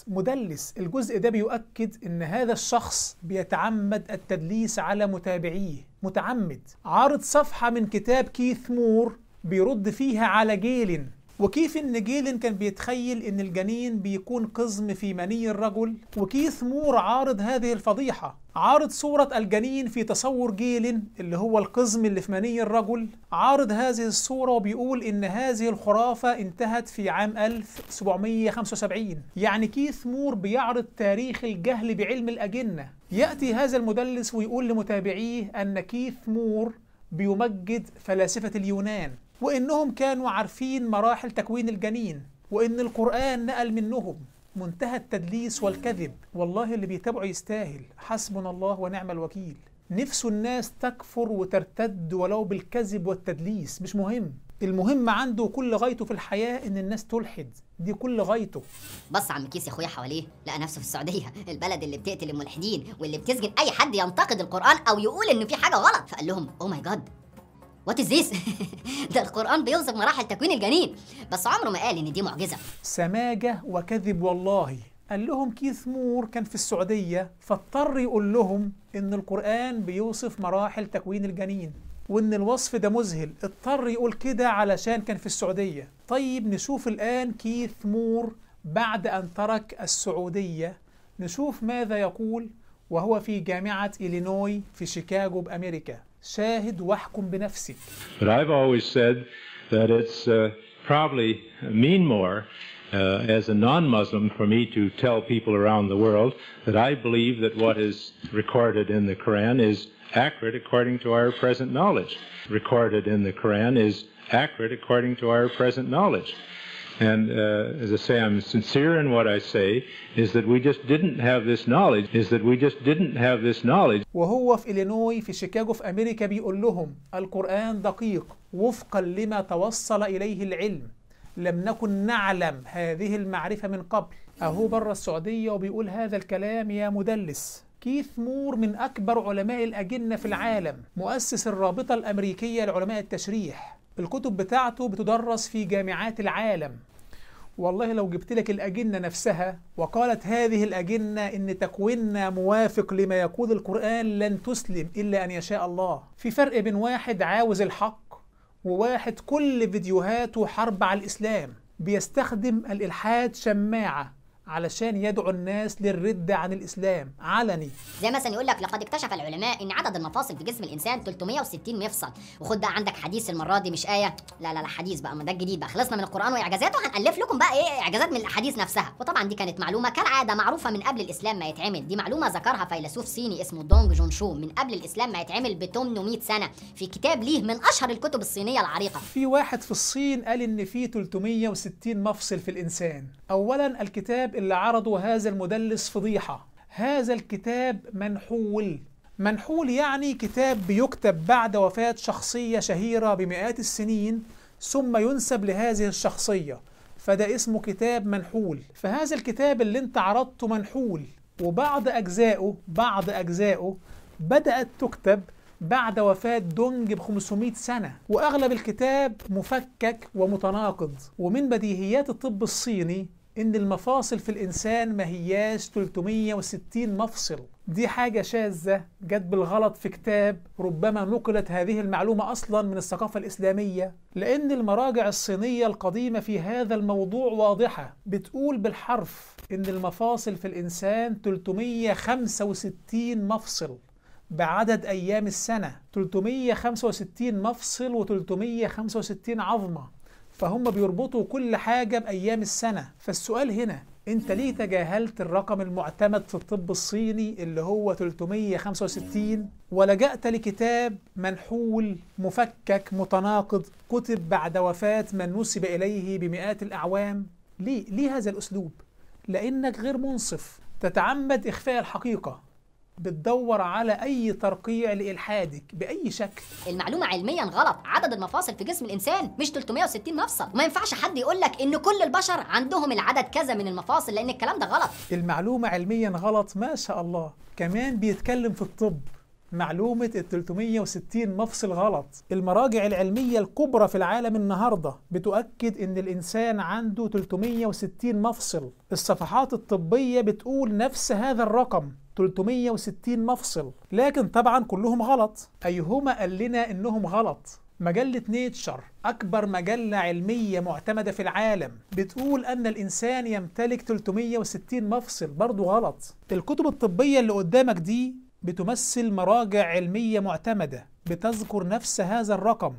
[SPEAKER 1] مدلس. الجزء ده بيؤكد ان هذا الشخص بيتعمد التدليس على متابعيه، متعمد. عارض صفحة من كتاب كيث مور بيرد فيها على جيلين، وكيف ان جيلين كان بيتخيل ان الجنين بيكون قزم في مني الرجل، وكيث مور عارض هذه الفضيحة. عارض صورة الجنين في تصور جيلين اللي هو القزم اللي في مني الرجل، عارض هذه الصورة وبيقول ان هذه الخرافة انتهت في عام 1775. يعني كيث مور بيعرض تاريخ الجهل بعلم الأجنة. يأتي هذا المدلس ويقول لمتابعيه أن كيث مور بيمجد فلاسفة اليونان، وإنهم كانوا عارفين مراحل تكوين الجنين، وإن القرآن نقل منهم. منتهى التدليس والكذب. والله اللي بيتابعه يستاهل. حسبنا الله ونعم الوكيل. نفس الناس تكفر وترتد ولو بالكذب والتدليس، مش مهم. المهم عنده كل غايته في الحياة إن الناس تلحد، دي كل غايته.
[SPEAKER 2] بص عم كيس يا اخويا حواليه، لقى نفسه في السعوديه، البلد اللي بتقتل الملحدين واللي بتسجن اي حد ينتقد القرآن او يقول انه في حاجه غلط. فقال لهم اوه ماي جاد وات از ذيس، ده القرآن بيوصف مراحل تكوين الجنين، بس عمره ما قال ان دي معجزه.
[SPEAKER 1] سماجه وكذب والله. قال لهم كيث مور كان في السعوديه، فاضطر يقول لهم ان القرآن بيوصف مراحل تكوين الجنين، وإن الوصف ده مذهل. اضطر يقول كده علشان كان في السعودية. طيب نشوف الآن كيث مور بعد أن ترك السعودية، نشوف ماذا يقول وهو في جامعة إلينوي في شيكاغو بأمريكا. شاهد واحكم بنفسك.
[SPEAKER 6] But I've always said that it's probably mean more as a non-Muslim for me to tell people around the world that I believe that what is recorded in the Quran is accurate according to our present knowledge. Recorded in the Quran is accurate according to our present knowledge. And as I say, I'm sincere in what I say, is that we just didn't have this knowledge.
[SPEAKER 1] وهو في إلينوي في شيكاغو في أمريكا بيقول لهم القرآن دقيق وفقا لما توصل إليه العلم، لم نكن نعلم هذه المعرفة من قبل. أهو بره السعودية وبيقول هذا الكلام يا مدلس. كيث مور من أكبر علماء الأجنة في العالم، مؤسس الرابطة الأمريكية لعلماء التشريح. الكتب بتاعته بتدرس في جامعات العالم. والله لو جبت لك الأجنة نفسها وقالت هذه الأجنة إن تكويننا موافق لما يقول القرآن لن تسلم إلا أن يشاء الله. في فرق بين واحد عاوز الحق وواحد كل فيديوهاته حرب على الإسلام، بيستخدم الإلحاد شماعة علشان يدعو الناس للردة عن الإسلام علني.
[SPEAKER 2] زي مثلا يقول لك لقد اكتشف العلماء ان عدد المفاصل في جسم الانسان 360 مفصل، وخد بقى عندك حديث المره دي مش ايه، لا حديث بقى، ما ده الجديد بقى، خلصنا من القرآن واعجازاته وهنألف لكم بقى ايه اعجازات من الاحاديث نفسها. وطبعا دي كانت معلومه كالعاده معروفه من قبل الاسلام ما يتعمل، دي معلومه ذكرها فيلسوف صيني اسمه دونج جون شو من قبل الاسلام ما يتعمل ب 800 سنه في كتاب ليه من اشهر الكتب الصينيه العريقه.
[SPEAKER 1] في واحد في الصين قال ان في 360 مفصل في الانسان. اولا الكتاب اللي عرضه هذا المدلس فضيحة. هذا الكتاب منحول. منحول يعني كتاب بيكتب بعد وفاة شخصية شهيرة بمئات السنين ثم ينسب لهذه الشخصية، فده اسمه كتاب منحول. فهذا الكتاب اللي انت عرضته منحول، وبعض أجزائه بدأت تكتب بعد وفاة دونج ب500 سنة، وأغلب الكتاب مفكك ومتناقض. ومن بديهيات الطب الصيني إن المفاصل في الإنسان ما هياش 360 مفصل. دي حاجة شاذة جت بالغلط في كتاب، ربما نقلت هذه المعلومة أصلا من الثقافة الإسلامية، لأن المراجع الصينية القديمة في هذا الموضوع واضحة، بتقول بالحرف إن المفاصل في الإنسان 365 مفصل بعدد أيام السنة، 365 مفصل و365 عظمة، فهم بيربطوا كل حاجة بأيام السنة. فالسؤال هنا، انت ليه تجاهلت الرقم المعتمد في الطب الصيني اللي هو 365 ولجأت لكتاب منحول مفكك متناقض كتب بعد وفاة من نسب إليه بمئات الأعوام؟ ليه هذا الأسلوب؟ لأنك غير منصف، تتعمد إخفاء الحقيقة، بتدور على أي ترقيع لإلحادك بأي شكل.
[SPEAKER 2] المعلومة علميا غلط، عدد المفاصل في جسم الإنسان مش 360 مفصل، وما ينفعش حد يقولك إن كل البشر عندهم العدد كذا من المفاصل، لأن الكلام ده غلط.
[SPEAKER 1] المعلومة علميا غلط، ما شاء الله، كمان بيتكلم في الطب. معلومة 360 مفصل غلط. المراجع العلمية الكبرى في العالم النهاردة بتؤكد إن الإنسان عنده 360 مفصل. الصفحات الطبية بتقول نفس هذا الرقم 360 مفصل، لكن طبعا كلهم غلط. أيهما قال لنا إنهم غلط؟ مجلة نيتشر، أكبر مجلة علمية معتمدة في العالم، بتقول أن الإنسان يمتلك 360 مفصل، برضو غلط. الكتب الطبية اللي قدامك دي بتمثل مراجع علمية معتمدة بتذكر نفس هذا الرقم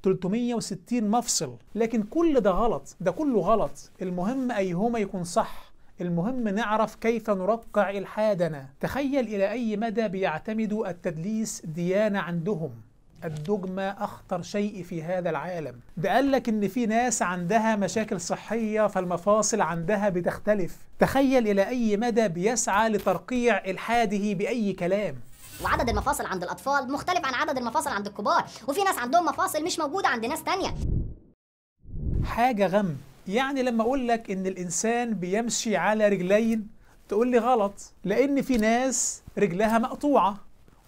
[SPEAKER 1] 360 مفصل، لكن كل ده غلط، ده كله غلط. المهم أيهما يكون صح، المهم نعرف كيف نرقع إلحادنا. تخيل إلى أي مدى بيعتمدوا التدليس ديانة عندهم. الدجمة أخطر شيء في هذا العالم. ده قالك إن في ناس عندها مشاكل صحية فالمفاصل عندها بتختلف. تخيل إلى أي مدى بيسعى لترقيع إلحاده بأي كلام.
[SPEAKER 2] وعدد المفاصل عند الأطفال مختلف عن عدد المفاصل عند الكبار، وفي ناس عندهم مفاصل مش موجودة عند ناس تانية.
[SPEAKER 1] حاجة غم. يعني لما أقول لك إن الإنسان بيمشي على رجلين تقول لي غلط، لأن في ناس رجلها مقطوعة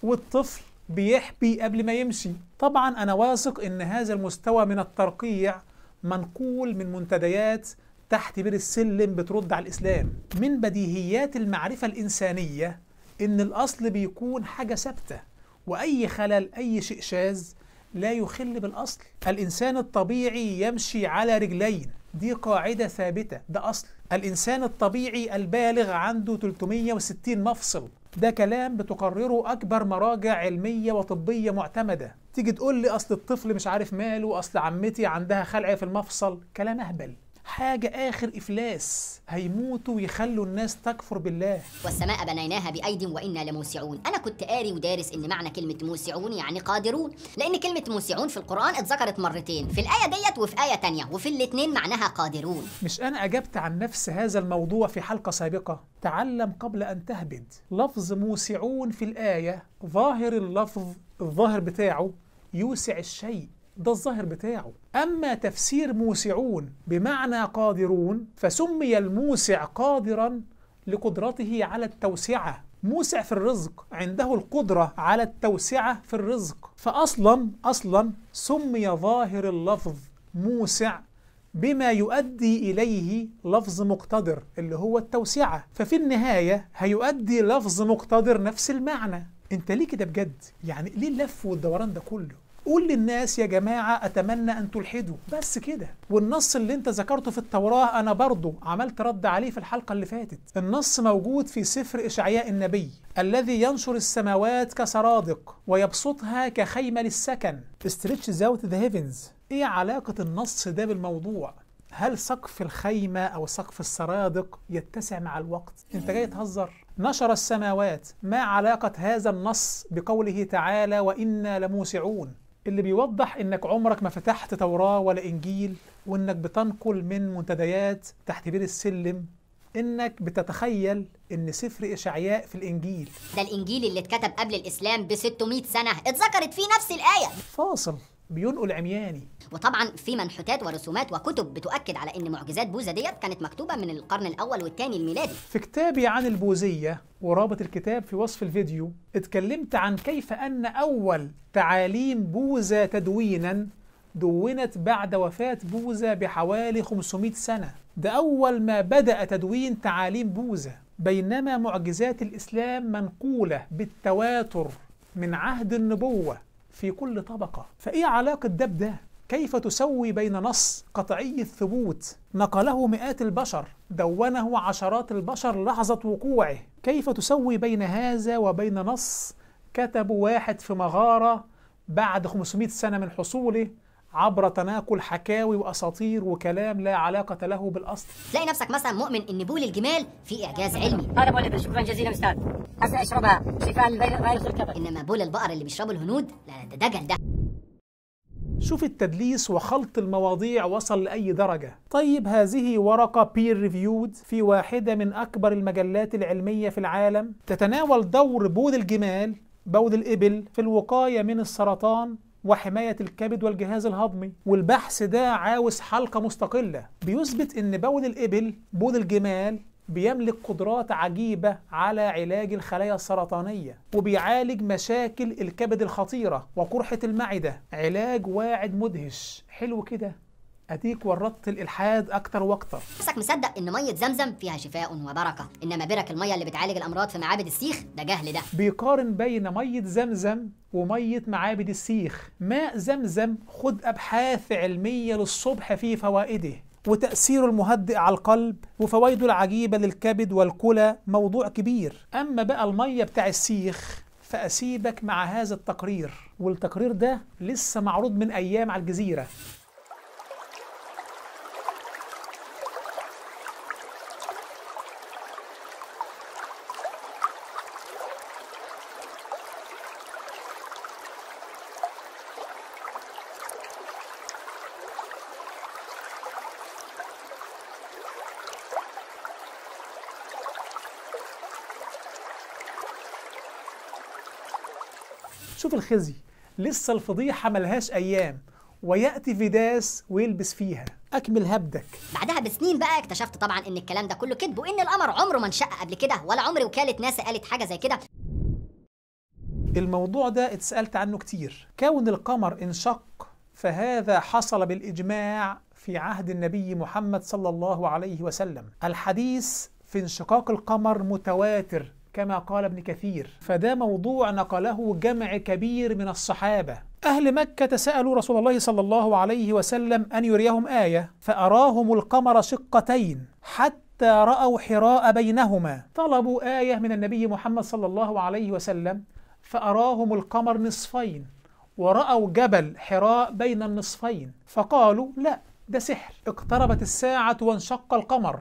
[SPEAKER 1] والطفل بيحبي قبل ما يمشي. طبعا أنا واثق إن هذا المستوى من الترقيع منقول من منتديات تحت بير السلم بترد على الإسلام. من بديهيات المعرفة الإنسانية إن الأصل بيكون حاجة ثابتة، وأي خلل أي شيء شاذ لا يخل بالأصل. الإنسان الطبيعي يمشي على رجلين، دي قاعدة ثابتة، ده أصل. الإنسان الطبيعي البالغ عنده 360 مفصل، ده كلام بتقرره أكبر مراجع علمية وطبية معتمدة. تيجي تقول لي أصل الطفل مش عارف ماله، أصل عمتي عندها خلع في المفصل، كلام أهبل، حاجة آخر إفلاس، هيموتوا ويخلوا الناس تكفر بالله.
[SPEAKER 2] والسماء بنيناها بأيد وإنا لموسعون. أنا كنت قاري ودارس إن معنى كلمة موسعون يعني قادرون، لأن كلمة موسعون في القرآن اتذكرت مرتين، في الآية ديت وفي آية تانية، وفي الاتنين معناها قادرون.
[SPEAKER 1] مش أنا أجبت عن نفس هذا الموضوع في حلقة سابقة؟ تعلم قبل أن تهبد. لفظ موسعون في الآية ظاهر اللفظ، الظاهر بتاعه يوسع الشيء، ده الظاهر بتاعه. أما تفسير موسعون بمعنى قادرون فسمي الموسع قادرا لقدرته على التوسعة. موسع في الرزق، عنده القدرة على التوسعة في الرزق، فأصلا سمي ظاهر اللفظ موسع بما يؤدي إليه لفظ مقتدر اللي هو التوسعة، ففي النهاية هيؤدي لفظ مقتدر نفس المعنى. انت ليه كده بجد؟ يعني ليه اللف والدوران ده كله؟ قول للناس يا جماعة أتمنى أن تلحدوا، بس كده. والنص اللي انت ذكرته في التوراة أنا برضو عملت رد عليه في الحلقة اللي فاتت. النص موجود في سفر إشعياء النبي: الذي ينشر السماوات كسرادق ويبسطها كخيمة للسكن. stretches out the heavens. ايه علاقة النص ده بالموضوع؟ هل سقف الخيمة أو سقف السرادق يتسع مع الوقت؟ انت جاي تهزر؟ نشر السماوات، ما علاقة هذا النص بقوله تعالى وإنا لموسعون؟ اللي بيوضح انك عمرك ما فتحت توراة ولا انجيل، وانك بتنقل من منتديات تحت بير السلم إنك بتتخيل إن سفر إشعياء في الإنجيل.
[SPEAKER 2] ده الإنجيل اللي اتكتب قبل الإسلام ب 600 سنة اتذكرت فيه نفس الآية.
[SPEAKER 1] فاصل بينقل عمياني.
[SPEAKER 2] وطبعا في منحوتات ورسومات وكتب بتؤكد على ان معجزات بوذا ديت كانت مكتوبه من القرن الاول والثاني الميلادي.
[SPEAKER 1] في كتابي عن البوذية ورابط الكتاب في وصف الفيديو اتكلمت عن كيف أن أول تعاليم بوذا تدوينا دونت بعد وفاة بوذا بحوالي 500 سنة. ده أول ما بدأ تدوين تعاليم بوذا، بينما معجزات الإسلام منقولة بالتواتر من عهد النبوة في كل طبقة. فإيه علاقة ده بده؟ كيف تسوي بين نص قطعي الثبوت نقله مئات البشر، دونه عشرات البشر لحظة وقوعه، كيف تسوي بين هذا وبين نص كتبه واحد في مغارة بعد 500 سنة من حصوله عبر تناقل حكاوي وأساطير وكلام لا علاقة له بالأصل؟
[SPEAKER 2] تلاقي نفسك مثلا مؤمن ان بول الجمال في اعجاز علمي.
[SPEAKER 7] هذا بول الابل، شكرا جزيلا استاذ، هسه اشربها شفاء لفيروس الكبد.
[SPEAKER 2] انما بول البقر اللي بيشربه الهنود لا ده دجل ده.
[SPEAKER 1] شوف التدليس وخلط المواضيع وصل لأي درجة. طيب هذه ورقة peer reviewed في واحدة من أكبر المجلات العلمية في العالم تتناول دور بول الجمال بول الإبل في الوقاية من السرطان وحماية الكبد والجهاز الهضمي، والبحث ده عاوز حلقة مستقلة. بيثبت إن بول الإبل بول الجمال بيملك قدرات عجيبة على علاج الخلايا السرطانية، وبيعالج مشاكل الكبد الخطيرة وقرحة المعدة، علاج واعد مدهش. حلو كده، أديك ورطت الإلحاد أكتر وأكتر.
[SPEAKER 2] نفسك مصدق إن مية زمزم فيها شفاء وبركة، إنما برك المية اللي بتعالج الأمراض في معابد السيخ ده جهل ده.
[SPEAKER 1] بيقارن بين مية زمزم ومية معابد السيخ. ماء زمزم خد أبحاث علمية للصبح في فوائده وتأثيره المهدئ على القلب وفوائده العجيبة للكبد والكلى موضوع كبير. أما بقى المية بتاع السيخ فأسيبك مع هذا التقرير، والتقرير ده لسه معروض من أيام على الجزيرة. شوف الخزي، لسه الفضيحة ملهاش أيام ويأتي فيداس ويلبس فيها. أكمل هبدك.
[SPEAKER 2] بعدها بسنين بقى اكتشفت طبعا إن الكلام ده كله كذب، وإن القمر عمره ما انشق قبل كده، ولا عمر وكالة ناسا قالت حاجة زي كده.
[SPEAKER 1] الموضوع ده اتسألت عنه كتير. كون القمر انشق فهذا حصل بالإجماع في عهد النبي محمد صلى الله عليه وسلم. الحديث في انشقاق القمر متواتر كما قال ابن كثير، فده موضوع نقله جمع كبير من الصحابة. أهل مكة سألوا رسول الله صلى الله عليه وسلم أن يريهم آية، فأراهم القمر شقتين حتى رأوا حراء بينهما. طلبوا آية من النبي محمد صلى الله عليه وسلم فأراهم القمر نصفين ورأوا جبل حراء بين النصفين، فقالوا لا ده سحر، اقتربت الساعة وانشق القمر،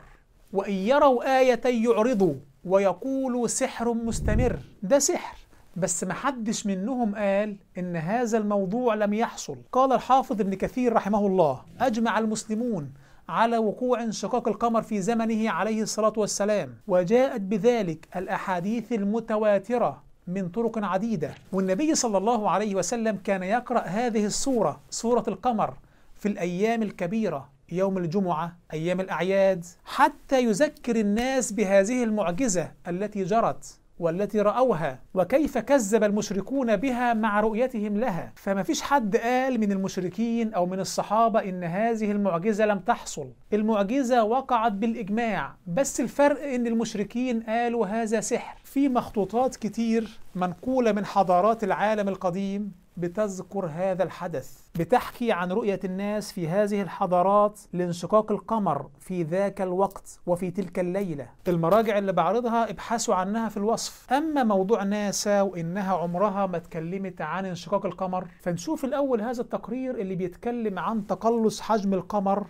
[SPEAKER 1] وإن يروا آية يعرضوا ويقولوا سحر مستمر. ده سحر، بس محدش منهم قال إن هذا الموضوع لم يحصل. قال الحافظ ابن كثير رحمه الله: أجمع المسلمون على وقوع انشقاق القمر في زمنه عليه الصلاة والسلام، وجاءت بذلك الأحاديث المتواترة من طرق عديدة. والنبي صلى الله عليه وسلم كان يقرأ هذه السورة، سورة القمر، في الأيام الكبيرة، يوم الجمعة، أيام الأعياد، حتى يذكر الناس بهذه المعجزة التي جرت والتي رأوها، وكيف كذب المشركون بها مع رؤيتهم لها. فما فيش حد قال من المشركين أو من الصحابة إن هذه المعجزة لم تحصل. المعجزة وقعت بالإجماع، بس الفرق إن المشركين قالوا هذا سحر. في مخطوطات كتير منقولة من حضارات العالم القديم بتذكر هذا الحدث، بتحكي عن رؤية الناس في هذه الحضارات لانشقاق القمر في ذاك الوقت وفي تلك الليلة. المراجع اللي بعرضها ابحثوا عنها في الوصف. أما موضوع ناسا وإنها عمرها ما اتكلمت عن انشقاق القمر، فنشوف الأول هذا التقرير اللي بيتكلم عن تقلص حجم القمر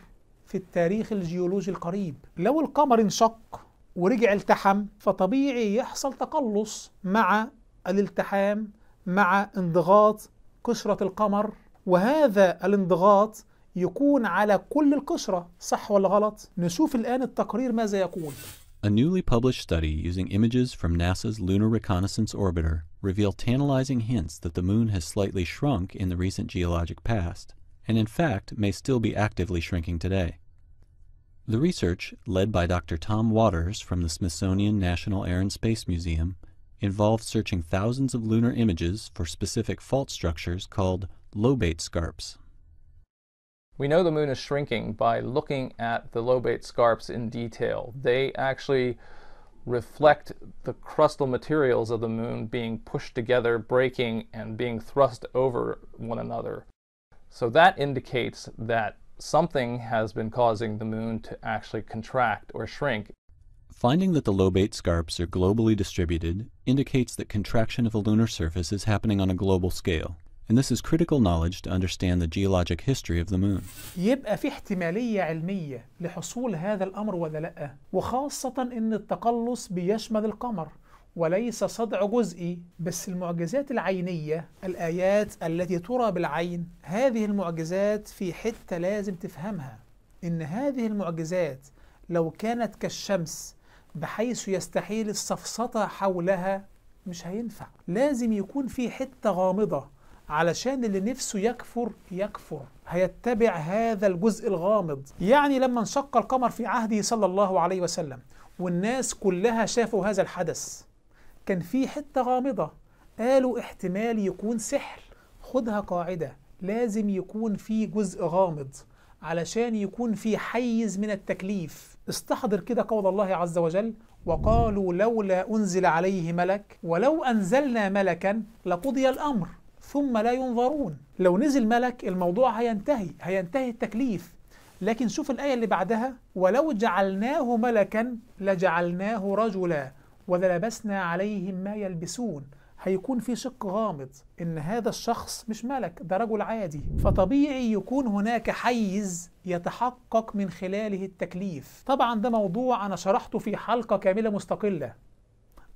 [SPEAKER 1] في التاريخ الجيولوجي القريب. لو القمر انشق ورجع التحم فطبيعي يحصل تقلص مع الالتحام مع انضغاط قشرة القمر، وهذا الانضغاط يكون على كل القشرة، صح ولا غلط؟ نشوف الآن التقرير ماذا يقول.
[SPEAKER 8] A newly published study using images from NASA's Lunar Reconnaissance Orbiter revealed tantalizing hints that the moon has slightly shrunk in the recent geologic past, and in fact may still be actively shrinking today. The research, led by Dr. Tom Waters from the Smithsonian National Air and Space Museum, involved searching thousands of lunar images for specific fault structures called lobate scarps.
[SPEAKER 9] We know the moon is shrinking by looking at the lobate scarps in detail. They actually reflect the crustal materials of the moon being pushed together, breaking, and being thrust over one another. So that indicates that something has been causing the moon to actually contract or shrink.
[SPEAKER 8] Finding that the lobate scarps are globally distributed indicates that contraction of the lunar surface is happening on a global scale. And this is critical knowledge to understand the geologic history of the moon.
[SPEAKER 1] يبقى في احتمالية علمية لحصول هذا الأمر ولا لأ؟ وخاصة إن التقلص بيشمل القمر وليس صدع جزئي، بس المعجزات العينية، الآيات التي ترى بالعين، هذه المعجزات في حتة لازم تفهمها، إن هذه المعجزات لو كانت كالشمس بحيث يستحيل السفسطة حولها مش هينفع. لازم يكون في حتة غامضة علشان اللي نفسه يكفر هيتبع هذا الجزء الغامض. يعني لما انشق القمر في عهده صلى الله عليه وسلم والناس كلها شافوا هذا الحدث، كان في حتة غامضة قالوا احتمال يكون سحر. خدها قاعدة، لازم يكون في جزء غامض علشان يكون في حيز من التكليف. استحضر كده قول الله عز وجل: وقالوا لولا أنزل عليه ملك ولو أنزلنا ملكا لقضي الأمر ثم لا ينظرون. لو نزل ملك الموضوع هينتهي التكليف. لكن شوف الآية اللي بعدها: ولو جعلناه ملكا لجعلناه رجلا وللبسنا عليهم ما يلبسون. هيكون في شق غامض إن هذا الشخص مش ملك، ده رجل عادي، فطبيعي يكون هناك حيز يتحقق من خلاله التكليف. طبعا ده موضوع أنا شرحته في حلقة كاملة مستقلة،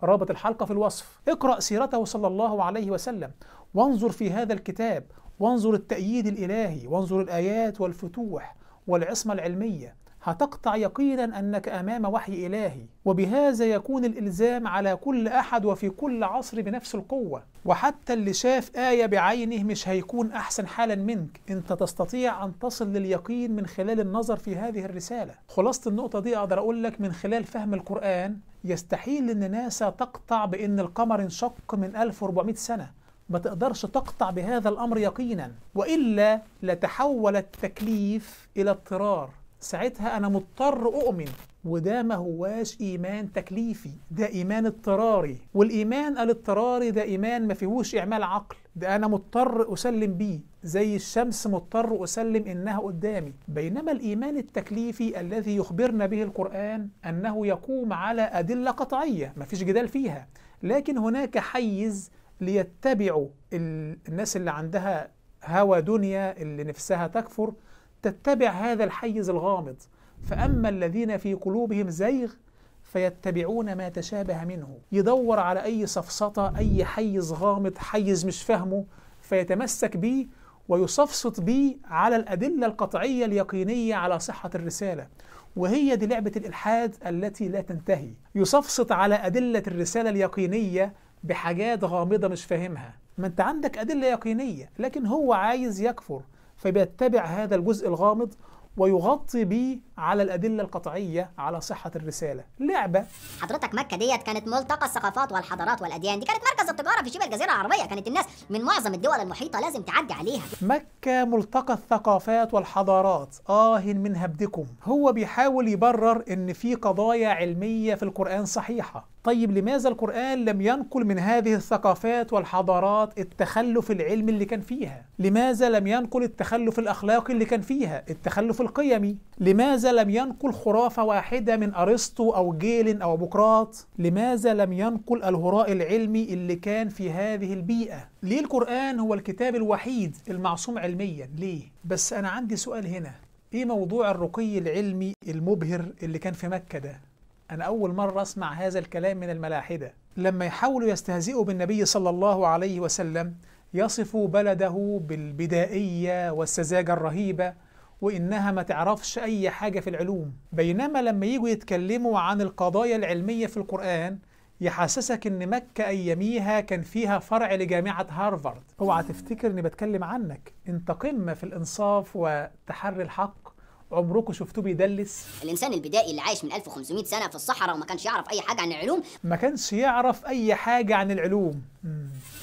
[SPEAKER 1] رابط الحلقة في الوصف. اقرأ سيرته صلى الله عليه وسلم، وانظر في هذا الكتاب، وانظر التأييد الإلهي، وانظر الآيات والفتوح والعصمة العلمية. هتقطع يقينا أنك أمام وحي إلهي، وبهذا يكون الإلزام على كل أحد وفي كل عصر بنفس القوة. وحتى اللي شاف آية بعينه مش هيكون أحسن حالا منك. أنت تستطيع أن تصل لليقين من خلال النظر في هذه الرسالة. خلاصة النقطة دي أقدر أقول لك من خلال فهم القرآن يستحيل أن ناسا تقطع بأن القمر انشق من 1400 سنة. ما تقدرش تقطع بهذا الأمر يقينا، وإلا لتحول التكليف إلى اضطرار. ساعتها أنا مضطر أؤمن، وده ما هواش إيمان تكليفي، ده إيمان اضطراري. والإيمان الاضطراري ده إيمان ما فيهوش إعمال عقل، ده أنا مضطر أسلم بيه، زي الشمس مضطر أسلم إنها قدامي. بينما الإيمان التكليفي الذي يخبرنا به القرآن أنه يقوم على أدلة قطعية ما فيش جدال فيها، لكن هناك حيز ليتبعوا الناس اللي عندها هوى دنيا، اللي نفسها تكفر، تتبع هذا الحيز الغامض. فأما الذين في قلوبهم زيغ فيتبعون ما تشابه منه، يدور على أي سفسطة، أي حيز غامض، حيز مش فاهمه، فيتمسك به ويصفصط به على الأدلة القطعية اليقينية على صحة الرسالة. وهي دي لعبة الإلحاد التي لا تنتهي، يصفصط على أدلة الرسالة اليقينية بحاجات غامضة مش فاهمها. ما أنت عندك أدلة يقينية، لكن هو عايز يكفر، فبيتبع هذا الجزء الغامض ويغطي بيه على الأدلة القطعية على صحة الرسالة. لعبة.
[SPEAKER 2] حضرتك مكة ديت كانت ملتقى الثقافات والحضارات والأديان، دي كانت مركز التجارة في شبه الجزيرة العربية، كانت الناس من معظم الدول المحيطة لازم تعدي عليها.
[SPEAKER 1] مكة ملتقى الثقافات والحضارات، من هبدكم. هو بيحاول يبرر إن في قضايا علمية في القرآن صحيحة. طيب لماذا القرآن لم ينقل من هذه الثقافات والحضارات التخلف العلمي اللي كان فيها؟ لماذا لم ينقل التخلف الأخلاقي اللي كان فيها؟ التخلف القيمي؟ لماذا لم ينقل خرافة واحدة من أرسطو أو جيلن أو بقراط؟ لماذا لم ينقل الهراء العلمي اللي كان في هذه البيئة؟ ليه القرآن هو الكتاب الوحيد المعصوم علميا؟ ليه؟ بس أنا عندي سؤال هنا، إيه موضوع الرقي العلمي المبهر اللي كان في مكة ده؟ أنا أول مرة أسمع هذا الكلام من الملاحدة. لما يحاولوا يستهزئوا بالنبي صلى الله عليه وسلم يصفوا بلده بالبدائية والسذاجة الرهيبة، وإنها ما تعرفش أي حاجة في العلوم. بينما لما يجوا يتكلموا عن القضايا العلمية في القرآن يحسسك إن مكة أياميها كان فيها فرع لجامعة هارفارد. اوعى تفتكر إني بتكلم عنك، أنت قمة في الإنصاف وتحري الحق. عمركم شفتوه بيدلس؟
[SPEAKER 2] الانسان البدائي اللي عايش من 1500 سنه في الصحراء وما كانش يعرف اي حاجه عن العلوم،
[SPEAKER 1] ما كانش يعرف أي حاجة عن العلوم.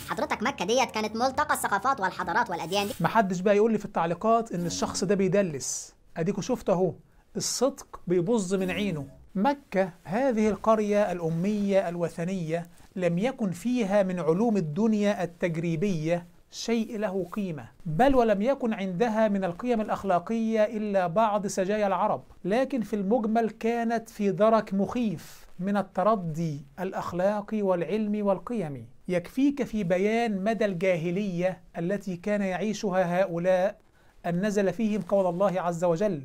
[SPEAKER 2] حضرتك مكه ديت كانت ملتقى الثقافات والحضارات والاديان دي.
[SPEAKER 1] محدش بقى يقول لي في التعليقات إن الشخص ده بيدلس، أديكوا شفت أهو الصدق بيبظ من عينه. مكة هذه القرية الأمية الوثنية لم يكن فيها من علوم الدنيا التجريبية شيء له قيمة، بل ولم يكن عندها من القيم الأخلاقية إلا بعض سجايا العرب، لكن في المجمل كانت في درك مخيف من التردي الأخلاقي والعلمي والقيمي. يكفيك في بيان مدى الجاهلية التي كان يعيشها هؤلاء أن نزل فيهم قول الله عز وجل: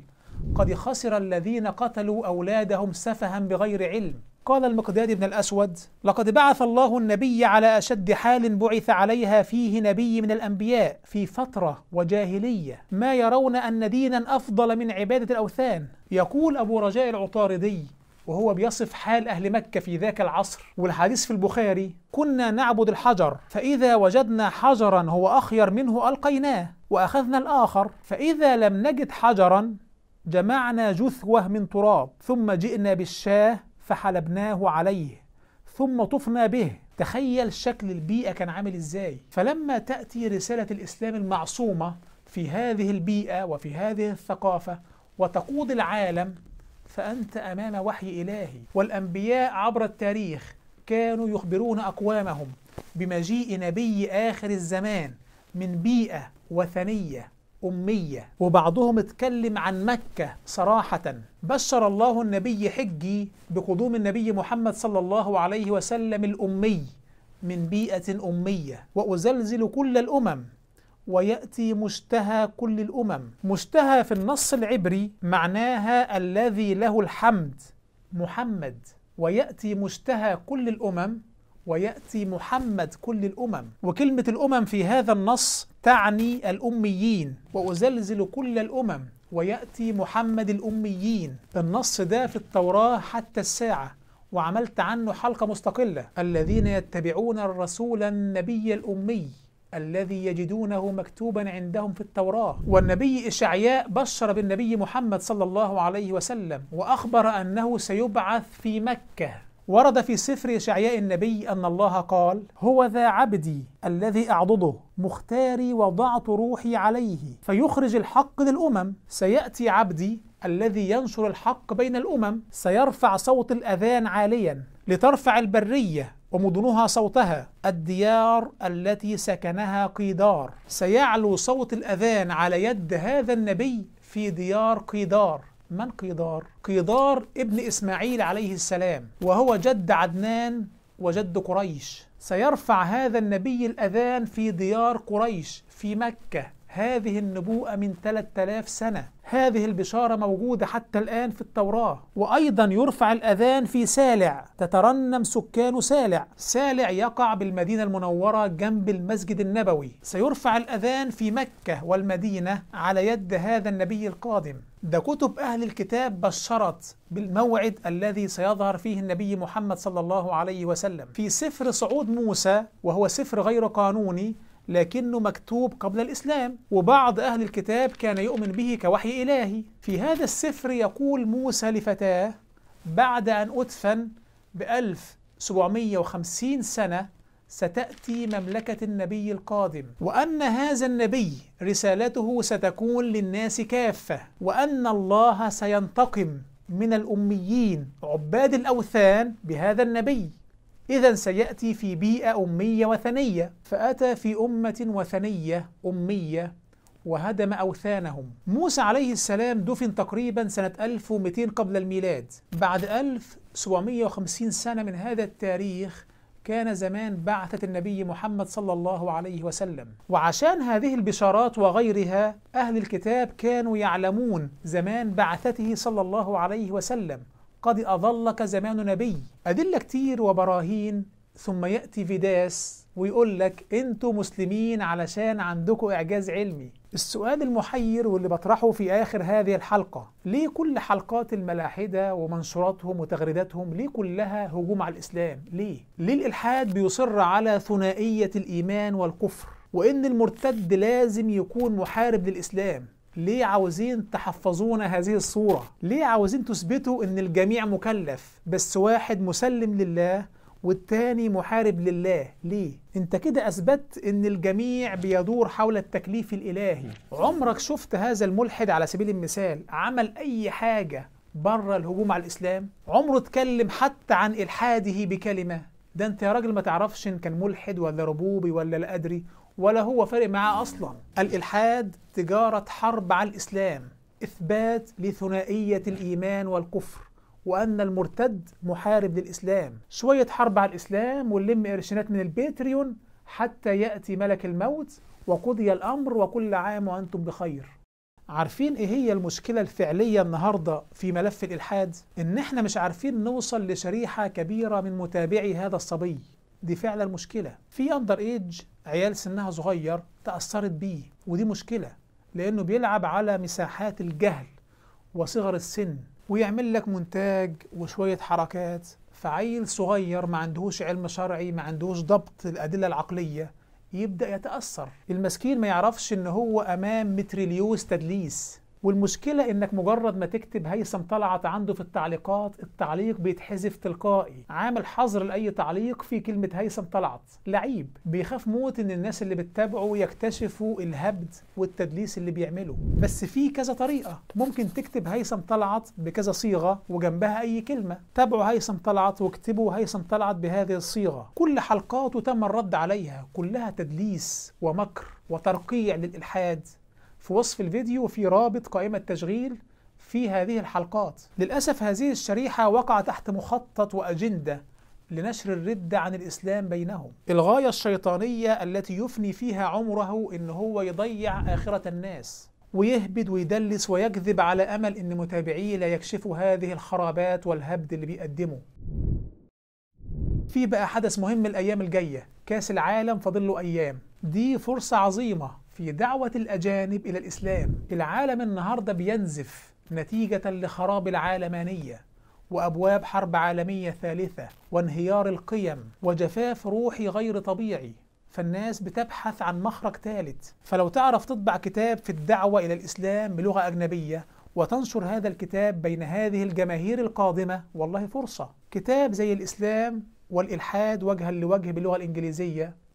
[SPEAKER 1] قد خسر الذين قتلوا أولادهم سفها بغير علم. قال المقداد بن الأسود: لقد بعث الله النبي على أشد حال بعث عليها فيه نبي من الأنبياء في فترة وجاهلية ما يرون أن دينا أفضل من عبادة الأوثان. يقول أبو رجاء العطاردي وهو بيصف حال أهل مكة في ذاك العصر، والحديث في البخاري: كنا نعبد الحجر فإذا وجدنا حجرا هو أخير منه ألقيناه وأخذنا الآخر، فإذا لم نجد حجرا جمعنا جثوة من تراب ثم جئنا بالشاه فحلبناه عليه ثم طفنا به. تخيل شكل البيئة كان عامل ازاي. فلما تأتي رسالة الإسلام المعصومة في هذه البيئة وفي هذه الثقافة وتقود العالم، فأنت أمام وحي إلهي. والأنبياء عبر التاريخ كانوا يخبرون أقوامهم بمجيء نبي آخر الزمان من بيئة وثنية أمية. وبعضهم اتكلم عن مكة صراحة: بشر الله النبي حجي بقدوم النبي محمد صلى الله عليه وسلم الأمي من بيئة أمية، وأزلزل كل الأمم ويأتي مشتهى كل الأمم. مشتهى في النص العبري معناها الذي له الحمد، محمد، ويأتي مشتهى كل الأمم ويأتي محمد كل الأمم. وكلمة الأمم في هذا النص تعني الأميين، وأزلزل كل الأمم ويأتي محمد الأميين. النص ده في التوراة حتى الساعة، وعملت عنه حلقة مستقلة: الذين يتبعون الرسول النبي الأمي الذي يجدونه مكتوبا عندهم في التوراة. والنبي إشعياء بشر بالنبي محمد صلى الله عليه وسلم وأخبر أنه سيبعث في مكة. ورد في سفر إشعياء النبي أن الله قال: هو ذا عبدي الذي أعضده، مختاري وضعت روحي عليه فيخرج الحق للأمم. سيأتي عبدي الذي ينشر الحق بين الأمم، سيرفع صوت الأذان عاليا لترفع البرية ومدنها صوتها، الديار التي سكنها قيدار. سيعلو صوت الأذان على يد هذا النبي في ديار قيدار. من قيدار؟ قيدار ابن إسماعيل عليه السلام، وهو جد عدنان وجد قريش. سيرفع هذا النبي الأذان في ديار قريش في مكة. هذه النبوءة من 3000 سنة، هذه البشارة موجودة حتى الآن في التوراة. وأيضا يرفع الأذان في سالع، تترنم سكان سالع. سالع يقع بالمدينة المنورة جنب المسجد النبوي. سيرفع الأذان في مكة والمدينة على يد هذا النبي القادم. ده كتب أهل الكتاب بشرت بالموعد الذي سيظهر فيه النبي محمد صلى الله عليه وسلم. في سفر صعود موسى، وهو سفر غير قانوني لكنه مكتوب قبل الإسلام، وبعض أهل الكتاب كان يؤمن به كوحي إلهي. في هذا السفر يقول موسى لفتاه بعد أن أدفن ب1750 سنة ستأتي مملكة النبي القادم، وأن هذا النبي رسالته ستكون للناس كافة، وأن الله سينتقم من الأميين عباد الأوثان بهذا النبي. إذن سيأتي في بيئة أمية وثنية. فأتى في أمة وثنية أمية وهدم أوثانهم. موسى عليه السلام دفن تقريبا سنة 1200 قبل الميلاد. بعد 1750 سنة من هذا التاريخ كان زمان بعثة النبي محمد صلى الله عليه وسلم. وعشان هذه البشارات وغيرها أهل الكتاب كانوا يعلمون زمان بعثته صلى الله عليه وسلم. قد أظلك زمان نبي. أدلة كتير وبراهين ثم يأتي فيداس ويقول لك انتوا مسلمين علشان عندكم إعجاز علمي. السؤال المحير واللي بطرحه في آخر هذه الحلقة، ليه كل حلقات الملاحدة ومنشوراتهم وتغريداتهم ليه كلها هجوم على الإسلام؟ ليه الإلحاد بيصر على ثنائية الإيمان والكفر، وإن المرتد لازم يكون محارب للإسلام؟ ليه عاوزين تحفظون هذه الصورة؟ ليه عاوزين تثبتوا إن الجميع مكلف بس واحد مسلم لله والتاني محارب لله؟ ليه؟ انت كده اثبتت ان الجميع بيدور حول التكليف الالهي. عمرك شفت هذا الملحد على سبيل المثال عمل اي حاجة بره الهجوم على الاسلام؟ عمره اتكلم حتى عن الحاده بكلمة؟ ده انت يا راجل ما تعرفش ان كان ملحد ولا ربوبي ولا لا ادري، ولا هو فارق معاه اصلا. الالحاد تجارة حرب على الاسلام، اثبات لثنائية الايمان والكفر، وأن المرتد محارب للإسلام. شوية حرب على الإسلام ونلم قرشينات من الباتريون حتى يأتي ملك الموت وقضي الأمر وكل عام وأنتم بخير. عارفين إيه هي المشكلة الفعلية النهاردة في ملف الإلحاد؟ إن إحنا مش عارفين نوصل لشريحة كبيرة من متابعي هذا الصبي. دي فعلا مشكلة. في أندر إيج عيال سنها صغير تأثرت بيه، ودي مشكلة لأنه بيلعب على مساحات الجهل وصغر السن، ويعمل لك مونتاج وشوية حركات، فعيل صغير ما عندهوش علم شرعي، ما عندهوش ضبط الأدلة العقلية، يبدأ يتأثر. المسكين ما يعرفش إن هو أمام متريليوس تدليس. والمشكلة إنك مجرد ما تكتب هيثم طلعت عنده في التعليقات، التعليق بيتحذف تلقائي. عامل حظر لأي تعليق في كلمة هيثم طلعت. لعيب بيخاف موت إن الناس اللي بتتابعه يكتشفوا الهبد والتدليس اللي بيعمله. بس في كذا طريقة، ممكن تكتب هيثم طلعت بكذا صيغة وجنبها أي كلمة. تابعوا هيثم طلعت واكتبوا هيثم طلعت بهذه الصيغة. كل حلقاته تم الرد عليها، كلها تدليس ومكر وترقيع للإلحاد. في وصف الفيديو في رابط قائمة تشغيل في هذه الحلقات. للأسف هذه الشريحة وقع تحت مخطط وأجندة لنشر الردة عن الإسلام بينهم. الغاية الشيطانية التي يفني فيها عمره إن هو يضيع آخرة الناس، ويهبد ويدلس ويكذب على أمل إن متابعيه لا يكشفوا هذه الخرابات والهبد اللي بيقدمه. في بقى حدث مهم الأيام الجاية، كاس العالم فاضله أيام. دي فرصة عظيمة في دعوة الأجانب إلى الإسلام. العالم النهاردة بينزف نتيجة لخراب العالمانية وأبواب حرب عالمية ثالثة وانهيار القيم وجفاف روحي غير طبيعي، فالناس بتبحث عن مخرج ثالث. فلو تعرف تطبع كتاب في الدعوة إلى الإسلام بلغة أجنبية وتنشر هذا الكتاب بين هذه الجماهير القادمة، والله فرصة. كتاب زي الإسلام والإلحاد وجها لوجه باللغة الإنجليزية،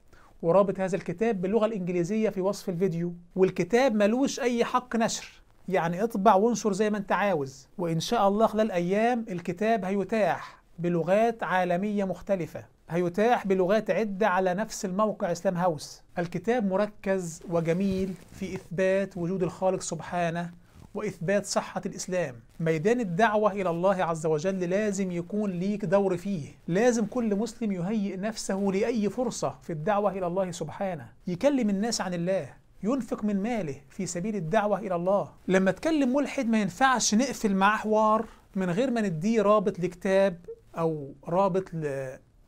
[SPEAKER 1] ورابط هذا الكتاب باللغة الإنجليزية في وصف الفيديو. والكتاب ملوش أي حق نشر، يعني اطبع وانشر زي ما انت عاوز، وإن شاء الله خلال أيام الكتاب هيتاح بلغات عالمية مختلفة، هيتاح بلغات عدة على نفس الموقع إسلام هاوس. الكتاب مركز وجميل في إثبات وجود الخالق سبحانه وإثبات صحة الإسلام. ميدان الدعوة إلى الله عز وجل لازم يكون ليك دور فيه. لازم كل مسلم يهيئ نفسه لأي فرصة في الدعوة إلى الله سبحانه، يكلم الناس عن الله، ينفق من ماله في سبيل الدعوة إلى الله. لما تكلم ملحد ما ينفعش نقفل معاه حوار من غير ما نديه رابط لكتاب أو رابط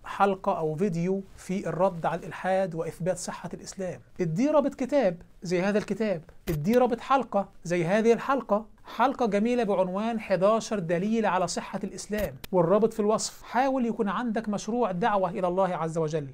[SPEAKER 1] حلقة أو فيديو في الرد على الإلحاد وإثبات صحة الإسلام. ادي رابط كتاب زي هذا الكتاب، ادي رابط حلقة زي هذه الحلقة، حلقة جميلة بعنوان 11 دليل على صحة الإسلام، والرابط في الوصف. حاول يكون عندك مشروع دعوة إلى الله عز وجل،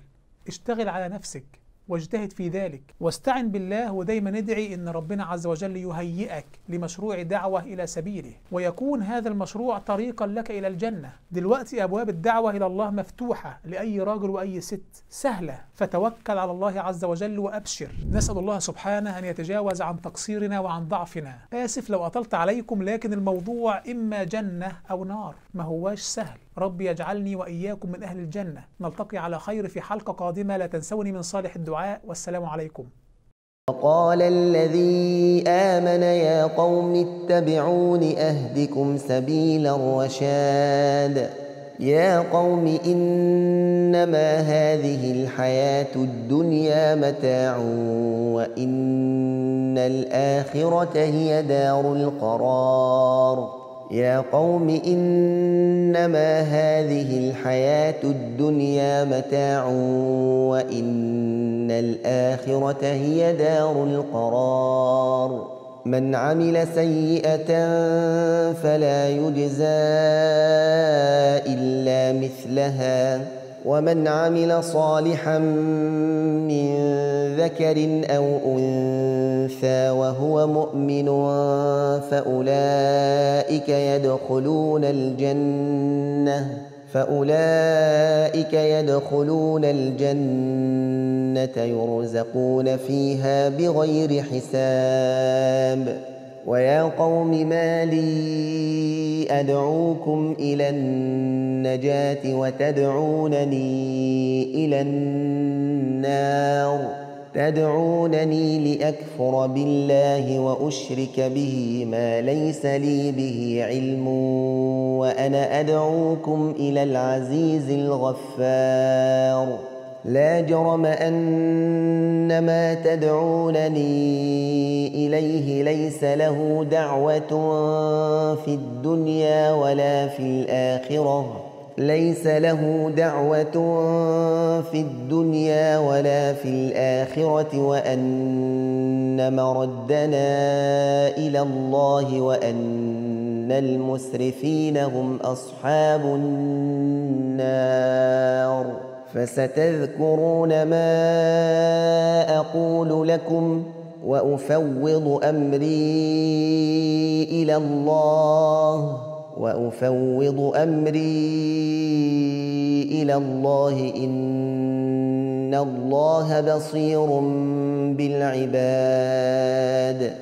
[SPEAKER 1] اشتغل على نفسك واجتهد في ذلك، واستعن بالله، ودايما ندعي ان ربنا عز وجل يهيئك لمشروع دعوة الى سبيله، ويكون هذا المشروع طريقا لك الى الجنة. دلوقتي ابواب الدعوة الى الله مفتوحة لاي راجل واي ست، سهلة، فتوكل على الله عز وجل وابشر. نسأل الله سبحانه ان يتجاوز عن تقصيرنا وعن ضعفنا. اسف لو اطلت عليكم، لكن الموضوع اما جنة او نار، ما هواش سهل. ربي يجعلني وإياكم من أهل الجنة. نلتقي على خير في حلقة قادمة. لا تنسوني من صالح الدعاء، والسلام عليكم.
[SPEAKER 10] وقال الذي آمن يا قوم اتبعون أهدكم سبيل الرشاد. يا قوم إنما هذه الحياة الدنيا متاع وإن الآخرة هي دار القرار. يا قوم إنما هذه الحياة الدنيا متاع وإن الآخرة هي دار القرار من عمل سيئة فلا يجزى إلا مثلها ومن عمل صالحا من ذكر أو أنثى وهو مؤمن فأولئك يدخلون الجنة يرزقون فيها بغير حساب ويا قوم ما لي أدعوكم إلى النجاة وتدعونني إلى النار تدعونني لأكفر بالله وأشرك به ما ليس لي به علم وأنا أدعوكم إلى العزيز الغفار لا جرم أن ما تدعونني إليه ليس له دعوة في الدنيا ولا في الآخرة وأن مردنا إلى الله وأن المسرفين هم أصحاب النار فستذكرون ما أقول لكم وأفوض أمري إلى الله إن الله بصير بالعباد